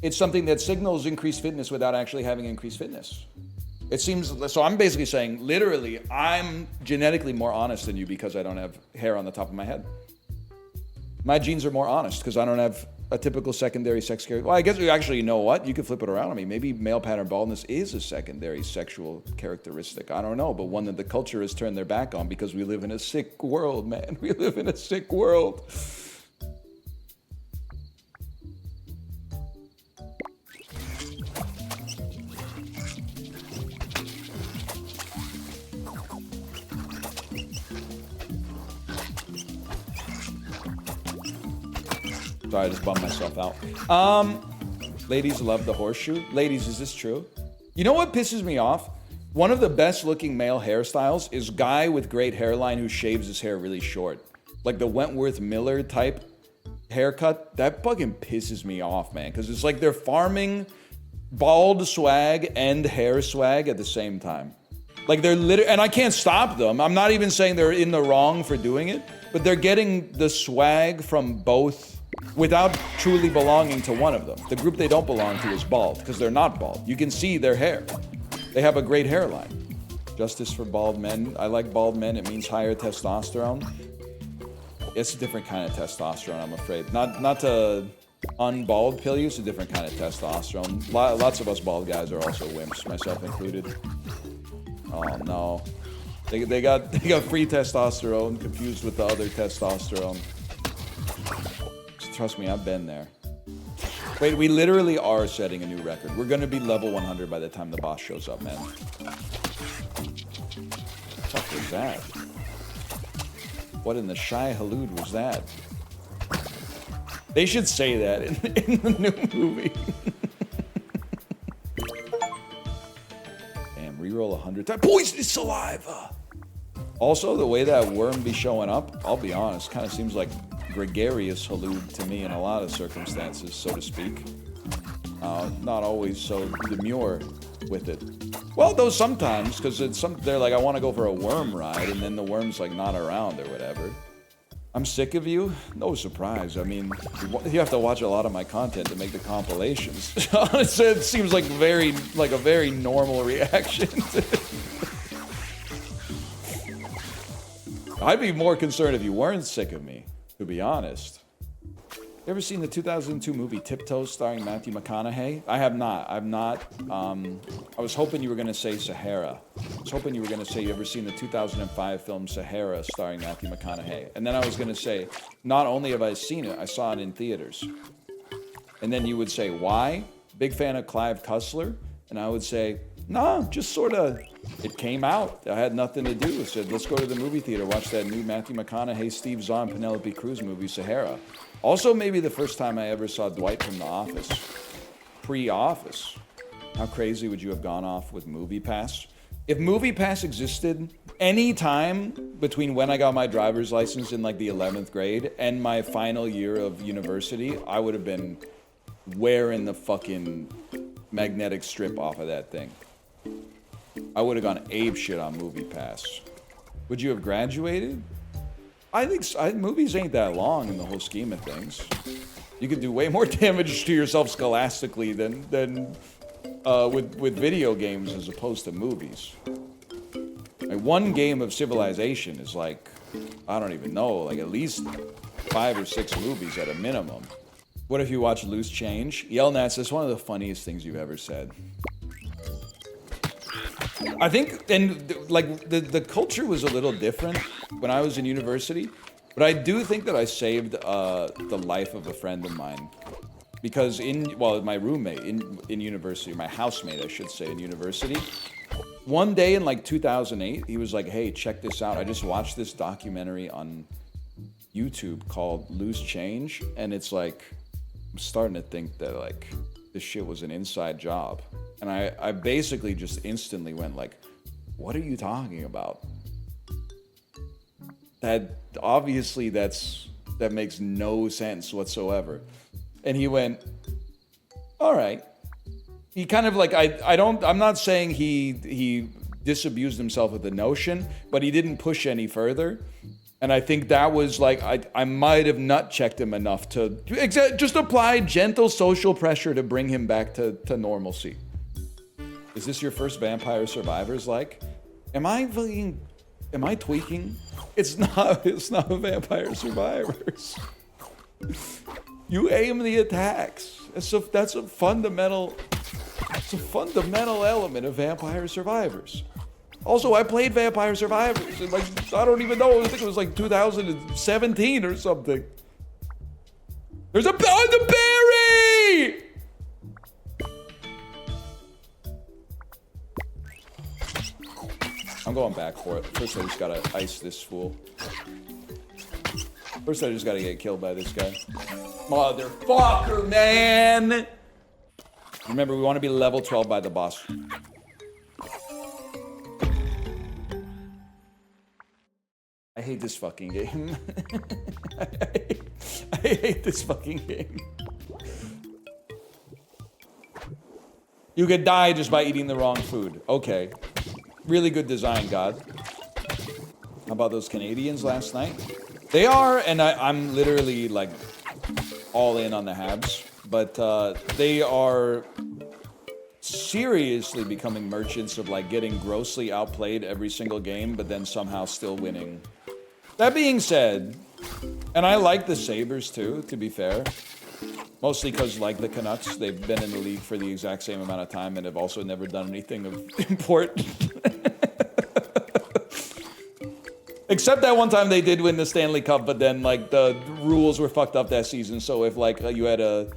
It's something that signals increased fitness without actually having increased fitness. It seems, so I'm basically saying, literally, I'm genetically more honest than you because I don't have hair on the top of my head. My genes are more honest because I don't have a typical secondary sex character. Well, I guess you know what? You could flip it around on me. Maybe male pattern baldness is a secondary sexual characteristic. I don't know, but one that the culture has turned their back on because we live in a sick world, man. We live in a sick world. Sorry, I just bummed myself out. Ladies love the horseshoe. Ladies, is this true? You know what pisses me off? One of the best looking male hairstyles is guy with great hairline who shaves his hair really short. Like the Wentworth Miller type haircut. That fucking pisses me off, man. Because it's like they're farming bald swag and hair swag at the same time. Like they're literally, and I can't stop them. I'm not even saying they're in the wrong for doing it, but they're getting the swag from both without truly belonging to one of them. The group they don't belong to is bald, because they're not bald. You can see their hair. They have a great hairline. Justice for bald men. I like bald men. It means higher testosterone. It's a different kind of testosterone, I'm afraid. Not to unbald pill you, it's a different kind of testosterone. Lots of us bald guys are also wimps, myself included. Oh no. They got free testosterone confused with the other testosterone. Trust me, I've been there. Wait, we literally are setting a new record. We're gonna be level 100 by the time the boss shows up, man. What the fuck was that? What in the Shai Halud was that? They should say that in the new movie. Damn, reroll 100 times. Poisonous saliva! Also, the way that worm be showing up, I'll be honest, kind of seems like gregarious Halud to me in a lot of circumstances, so to speak. Not always so demure with it. Well, though sometimes, because they're like, I want to go for a worm ride, and then the worm's like not around or whatever. I'm sick of you? No surprise. I mean, you have to watch a lot of my content to make the compilations. It seems like a very normal reaction. I'd be more concerned if you weren't sick of me, to be honest. You ever seen the 2002 movie Tiptoes starring Matthew McConaughey? I have not. I was hoping you were going to say Sahara. I was hoping you were going to say you ever seen the 2005 film Sahara starring Matthew McConaughey. And then I was going to say, not only have I seen it, I saw it in theaters. And then you would say, why? Big fan of Clive Cussler? And I would say, no, just sort of, it came out. I had nothing to do. I said, let's go to the movie theater, watch that new Matthew McConaughey, Steve Zahn, Penelope Cruz movie, Sahara. Also, maybe the first time I ever saw Dwight from The Office. Pre-Office. How crazy would you have gone off with MoviePass? If MoviePass existed any time between when I got my driver's license in like the 11th grade and my final year of university, I would have been wearing the fucking magnetic strip off of that thing. I would have gone ape shit on MoviePass. Would you have graduated? I think movies ain't that long in the whole scheme of things. You could do way more damage to yourself scholastically than with video games as opposed to movies. Like one game of Civilization is like, I don't even know, like at least 5 or 6 movies at a minimum. What if you watch Loose Change? Yelnats, that's one of the funniest things you've ever said. I think, and like the culture was a little different when I was in university, but I do think that I saved the life of a friend of mine because my roommate in university, my housemate, I should say, in university, one day in like 2008, he was like, hey, check this out. I just watched this documentary on YouTube called Loose Change, and it's like, I'm starting to think that like this shit was an inside job. And I basically just instantly went like, what are you talking about? That obviously that makes no sense whatsoever. And he went, all right. He kind of like, I'm not saying he disabused himself of the notion, but he didn't push any further. And I think that was like, I might have nut checked him enough to just apply gentle social pressure to bring him back to normalcy. Is this your first Vampire Survivors like? Am I tweaking? It's not Vampire Survivors. You aim the attacks. That's a fundamental element of Vampire Survivors. Also, I played Vampire Survivors in, like, I don't even know, I think it was like 2017 or something. There's a the berry! I'm going back for it. First, I just gotta ice this fool. First, I just gotta get killed by this guy. Motherfucker, man! Remember, we want to be level 12 by the boss. I hate this fucking game. I hate this fucking game. You could die just by eating the wrong food. Okay. Really good design, God. How about those Canadians last night? They are, and I'm literally like all in on the Habs, but they are seriously becoming merchants of like getting grossly outplayed every single game, but then somehow still winning. That being said, and I like the Sabres too, to be fair. Mostly because, like the Canucks, they've been in the league for the exact same amount of time and have also never done anything of import. Except that one time they did win the Stanley Cup, but then, like, the rules were fucked up that season. So if, like, you had a...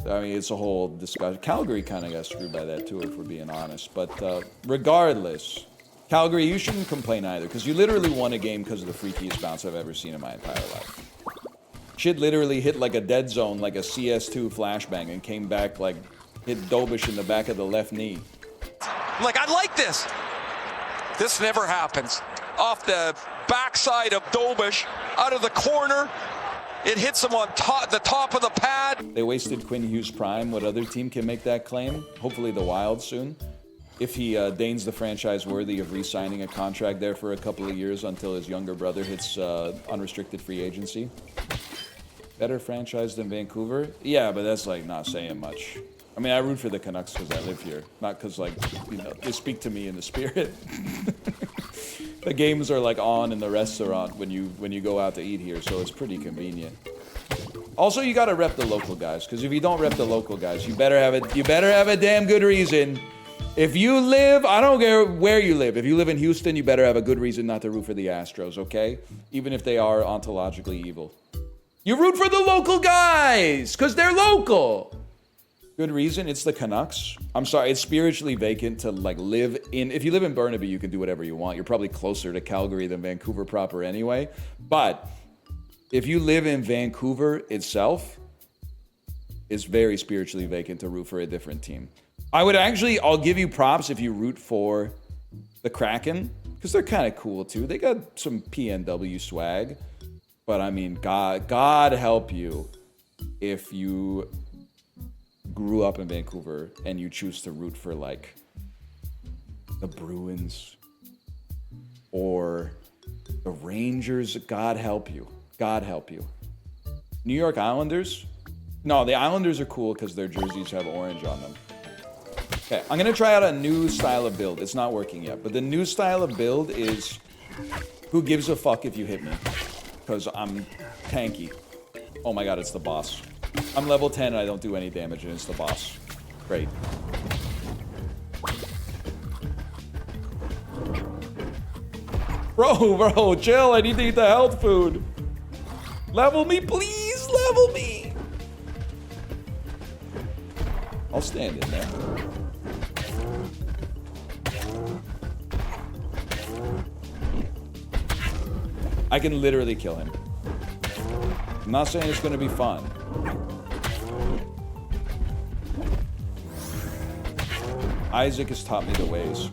I mean, it's a whole discussion. Calgary kind of got screwed by that, too, if we're being honest. But regardless... Calgary, you shouldn't complain either, because you literally won a game because of the freakiest bounce I've ever seen in my entire life. Shit literally hit like a dead zone, like a CS2 flashbang, and came back like hit Dobish in the back of the left knee. Like, I like this. This never happens. Off the backside of Dobish, out of the corner. It hits him on the top of the pad. They wasted Quinn Hughes' prime. What other team can make that claim? Hopefully the Wild soon. If he deigns the franchise worthy of re-signing a contract there for a couple of years until his younger brother hits unrestricted free agency. Better franchise than Vancouver? Yeah, but that's like not saying much. I mean, I root for the Canucks because I live here, not because, like, you know, they speak to me in the spirit. The games are like on in the restaurant when you go out to eat here, so it's pretty convenient. Also, you gotta rep the local guys, because if you don't rep the local guys, you better have a damn good reason. If you live, I don't care where you live. If you live in Houston, you better have a good reason not to root for the Astros, okay? Even if they are ontologically evil. You root for the local guys, because they're local. Good reason, it's the Canucks. I'm sorry, it's spiritually vacant to like live in... If you live in Burnaby, you can do whatever you want. You're probably closer to Calgary than Vancouver proper anyway. But if you live in Vancouver itself, it's very spiritually vacant to root for a different team. I'll give you props if you root for the Kraken, because they're kind of cool too. They got some PNW swag. But I mean, God help you if you grew up in Vancouver and you choose to root for like the Bruins or the Rangers. God help you. God help you. New York Islanders? No, the Islanders are cool because their jerseys have orange on them. Okay, I'm going to try out a new style of build. It's not working yet, but the new style of build is who gives a fuck if you hit me? Because I'm tanky. Oh my god, it's the boss. I'm level 10 and I don't do any damage and it's the boss. Great. Bro, chill. I need to eat the health food. Level me, please. Level me. I'll stand in there. I can literally kill him. I'm not saying it's going to be fun. Isaac has taught me the ways.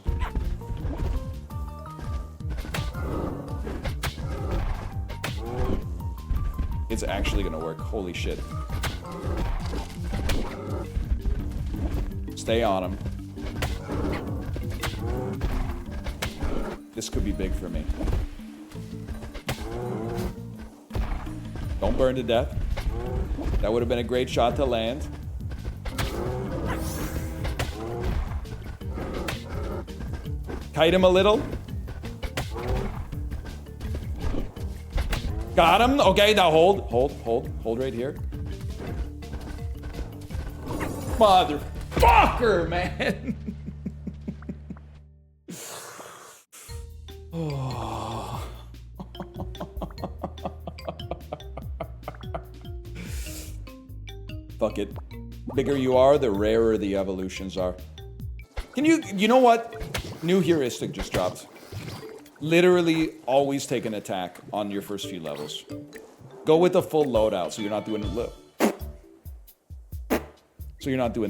It's actually going to work. Holy shit. Stay on him. This could be big for me. Don't burn to death. That would have been a great shot to land. Kite him a little. Got him. Okay, now hold right here. Motherfucker, man. Oh. Fuck it. Bigger you are, the rarer the evolutions are. Can you know what? New heuristic just dropped. Literally always take an attack on your first few levels. Go with the full loadout so you're not doing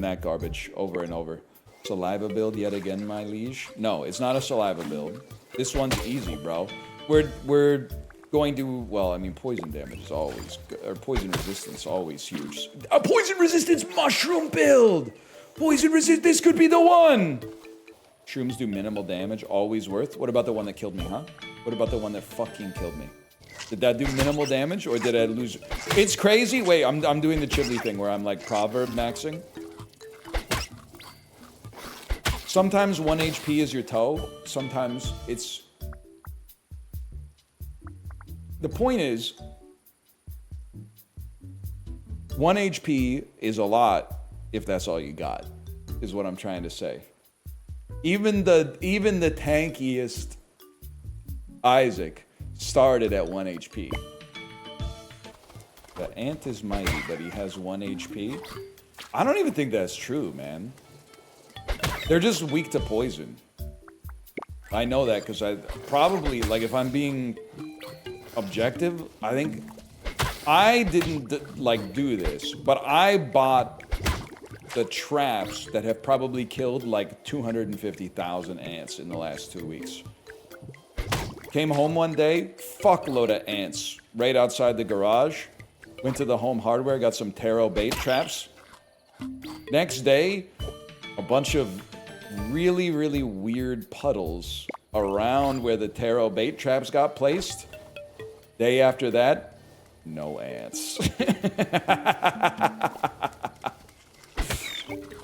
that garbage over and over. Saliva build yet again, my liege? No, it's not a saliva build. This one's easy, bro. We're going to, well, I mean, poison damage is always, or poison resistance always huge. A poison resistance mushroom build! Poison resist, this could be the one! Shrooms do minimal damage, always worth. What about the one that killed me, huh? What about the one that fucking killed me? Did that do minimal damage, or did I lose? It's crazy. Wait, I'm doing the Chibli thing where I'm like proverb maxing. Sometimes 1 HP is your toe. Sometimes it's... The point is, 1 HP is a lot if that's all you got, is what I'm trying to say. Even the tankiest Isaac started at 1 HP. The ant is mighty, but he has 1 HP. I don't even think that's true, man. They're just weak to poison. I know that because I probably, like, if I'm being objective, I think I didn't like do this, but I bought the traps that have probably killed like 250,000 ants in the last 2 weeks. Came home one day, fuckload of ants right outside the garage. Went to the Home Hardware, got some taro bait traps. Next day, a bunch of really, really weird puddles around where the taro bait traps got placed. Day after that, no ants.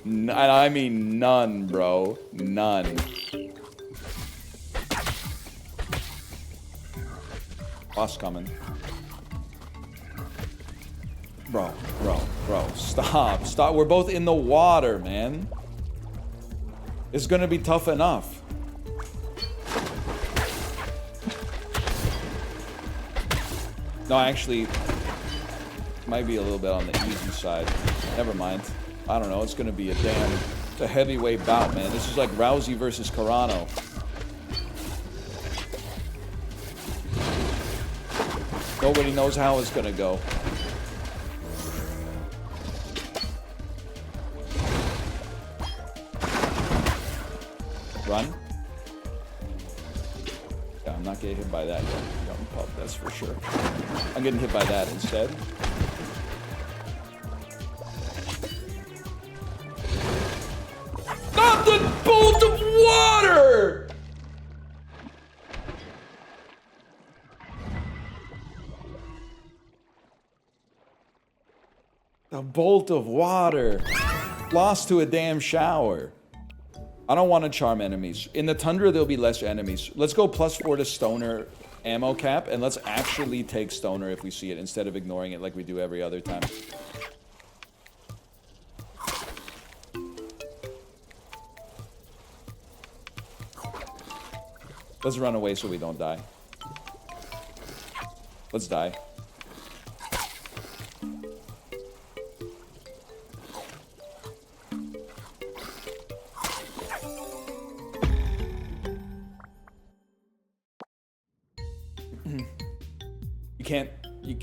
I mean none, bro. None. Boss coming. Bro. Stop. We're both in the water, man. It's gonna be tough enough. No, actually, might be a little bit on the easy side. Never mind. I don't know. It's gonna be it's a heavyweight bout, man. This is like Rousey versus Carano. Nobody knows how it's gonna go. Run. Yeah, I'm not getting hit by that yet. Young pup, that's for sure. I'm getting hit by that instead. Not the bolt of water! The bolt of water. Lost to a damn shower. I don't want to charm enemies. In the Tundra, there'll be less enemies. Let's go +4 to Stoner ammo cap, and let's actually take Stoner if we see it, instead of ignoring it like we do every other time. Let's run away so we don't die. Let's die.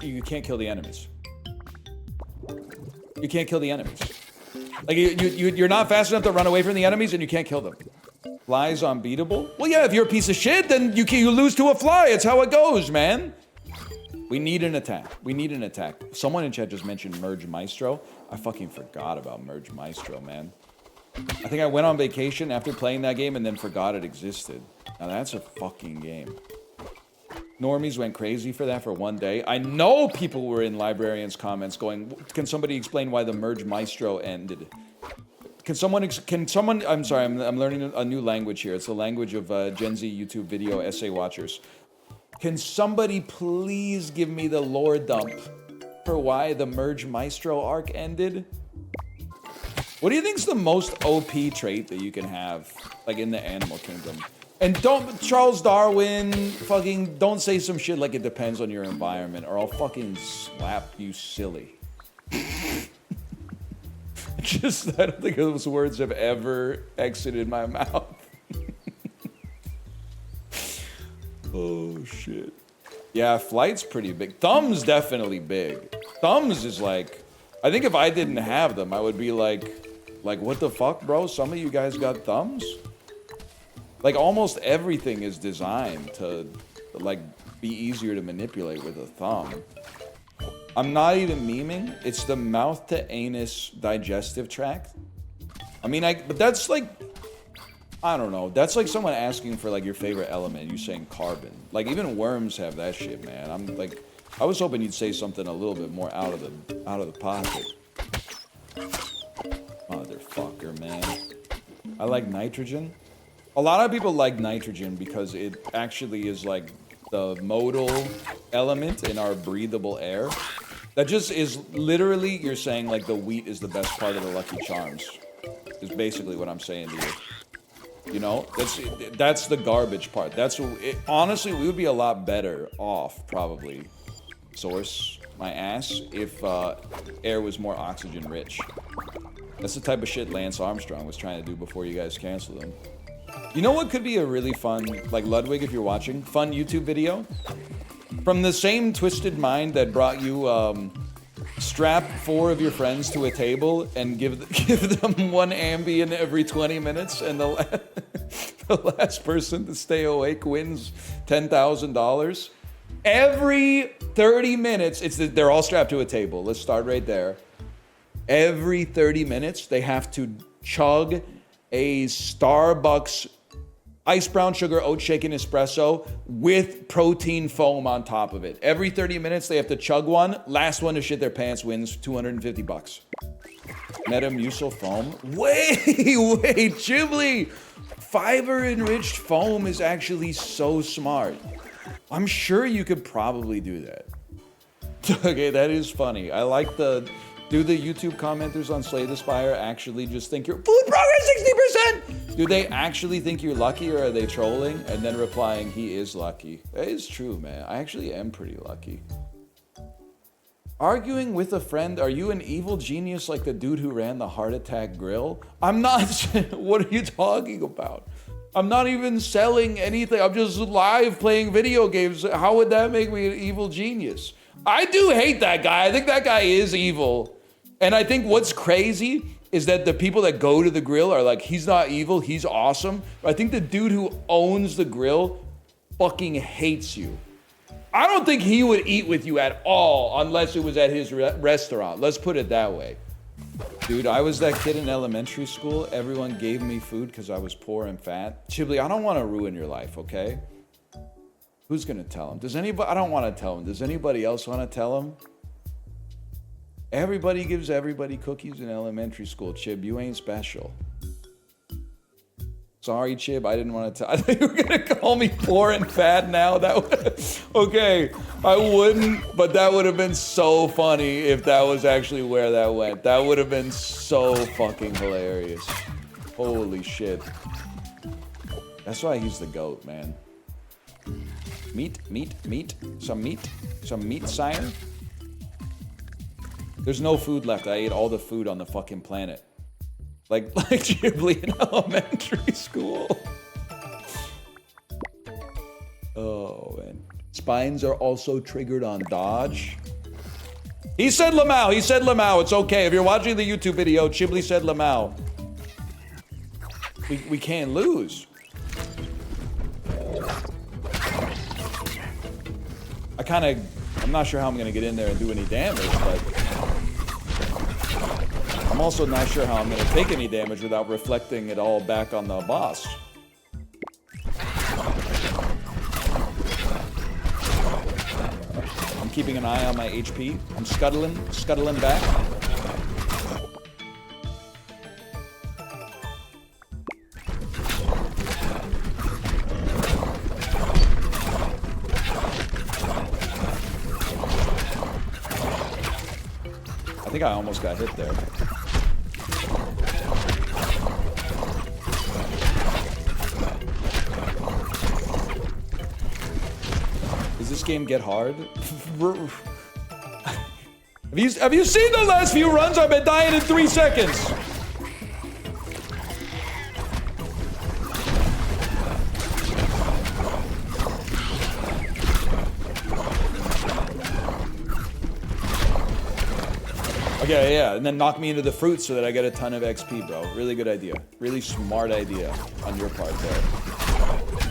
You can't kill the enemies. You can't kill the enemies. Like, you're not fast enough to run away from the enemies, and you can't kill them. Flies unbeatable? Well, yeah, if you're a piece of shit, then you lose to a fly. It's how it goes, man. We need an attack. We need an attack. Someone in chat just mentioned Merge Maestro. I fucking forgot about Merge Maestro, man. I think I went on vacation after playing that game and then forgot it existed. Now that's a fucking game. Normies went crazy for that for one day. I know people were in Librarian's comments going, can somebody explain why the Merge Maestro ended? Can someone, I'm sorry, I'm learning a new language here. It's the language of Gen Z YouTube video essay watchers. Can somebody please give me the lore dump for why the Merge Maestro arc ended? What do you think's the most OP trait that you can have, like in the animal kingdom? And don't, Charles Darwin, fucking, don't say some shit like it depends on your environment or I'll fucking slap you silly. Just, I don't think those words have ever exited my mouth. Oh, shit. Yeah, Flight's pretty big. Thumb's definitely big. Thumbs is like, I think if I didn't have them, I would be like, what the fuck, bro? Some of you guys got thumbs? Like, almost everything is designed to, like, be easier to manipulate with a thumb. I'm not even memeing. It's the mouth to anus digestive tract. I mean, but that's like, I don't know. That's like someone asking for like your favorite element. You saying carbon. Like even worms have that shit, man. I'm like, I was hoping you'd say something a little bit more out of the pocket. Motherfucker, man. I like nitrogen. A lot of people like nitrogen because it actually is like the modal element in our breathable air. That just is literally, you're saying like the wheat is the best part of the Lucky Charms. Is basically what I'm saying to you. You know, that's the garbage part. That's honestly, we would be a lot better off probably. Source my ass if air was more oxygen rich. That's the type of shit Lance Armstrong was trying to do before you guys canceled him. You know what could be a really fun, like Ludwig if you're watching, fun YouTube video? From the same twisted mind that brought you strap 4 of your friends to a table and give them one Ambien every 20 minutes and the last person to stay awake wins $10,000. Every 30 minutes, they're all strapped to a table. Let's start right there. Every 30 minutes, they have to chug a Starbucks ice brown sugar oat shaken espresso with protein foam on top of it. Every 30 minutes, they have to chug one. Last one to shit their pants wins $250. Metamucil foam. Wait, Ghibli. Fiber enriched foam is actually so smart. I'm sure you could probably do that. Okay, that is funny. I like do the YouTube commenters on Slay the Spire actually just think you're food progress 60%? Do they actually think you're lucky or are they trolling? And then replying, he is lucky. That is true, man. I actually am pretty lucky. Arguing with a friend, are you an evil genius like the dude who ran the Heart Attack Grill? I'm not. What are you talking about? I'm not even selling anything. I'm just live playing video games. How would that make me an evil genius? I do hate that guy. I think that guy is evil. And I think what's crazy is that the people that go to the grill are like, he's not evil, he's awesome. I think the dude who owns the grill fucking hates you. I don't think he would eat with you at all unless it was at his restaurant. Let's put it that way. Dude, I was that kid in elementary school. Everyone gave me food because I was poor and fat. Chibli, I don't want to ruin your life, okay? Who's gonna tell him? Does anybody? I don't want to tell him. Does anybody else want to tell him? Everybody gives everybody cookies in elementary school. Chib, you ain't special. Sorry, Chib, I didn't want to tell. I thought you were gonna call me poor and fat now. Okay, I wouldn't, but that would have been so funny if that was actually where that went. That would have been so fucking hilarious. Holy shit. That's why he's the GOAT, man. Meat. Some meat, sire. There's no food left. I ate all the food on the fucking planet. Like Ghibli in elementary school. Oh, man. Spines are also triggered on dodge. He said Lamau. It's okay. If you're watching the YouTube video, Ghibli said Lamau. We can't lose. I'm not sure how I'm gonna get in there and do any damage, but I'm also not sure how I'm gonna take any damage without reflecting it all back on the boss. keeping an eye on my HP. I'm scuttling back. I think I almost got hit there. Does this game get hard? Have you seen the last few runs? I've been dying in 3 seconds. Okay, yeah, and then knock me into the fruit so that I get a ton of XP, bro. Really good idea. Really smart idea on your part there.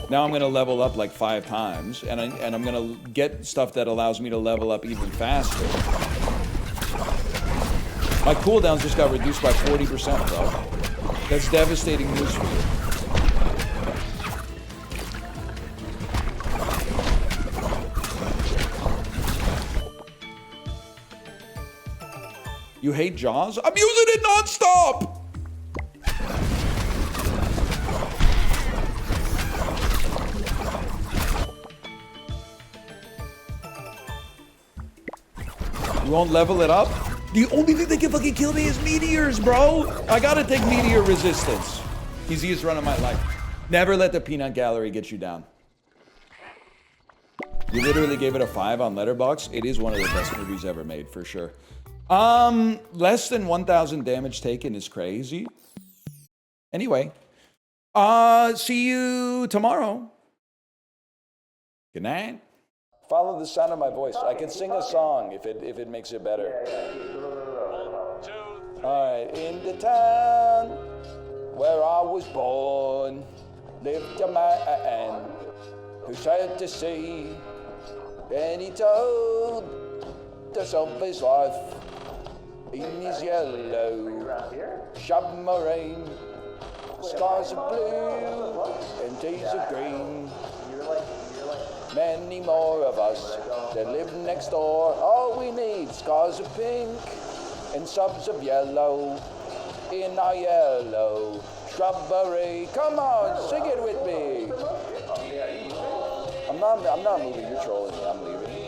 Now I'm gonna level up like 5 times, and I'm gonna get stuff that allows me to level up even faster. My cooldowns just got reduced by 40%, bro. That's devastating news for you. You hate Jaws? I'm using it non-stop! You won't level it up? The only thing that can fucking kill me is meteors, bro! I gotta take meteor resistance. Easiest run of my life. Never let the peanut gallery get you down. You literally gave it a 5 on Letterboxd. It is one of the best movies ever made, for sure. Less than 1,000 damage taken is crazy. Anyway, see you tomorrow. Good night. Follow the sound of my voice. I can sing a song if it makes it better. Alright, in the town where I was born, lived a man who said to sea, and he told us of his life in his yellow submarine. Skies are blue and days are green. Many more of us that live next door. All we need, skies of pink and subs of yellow in our yellow shrubbery. Come on, sing it with me. I'm not moving. You're trolling me. I'm leaving.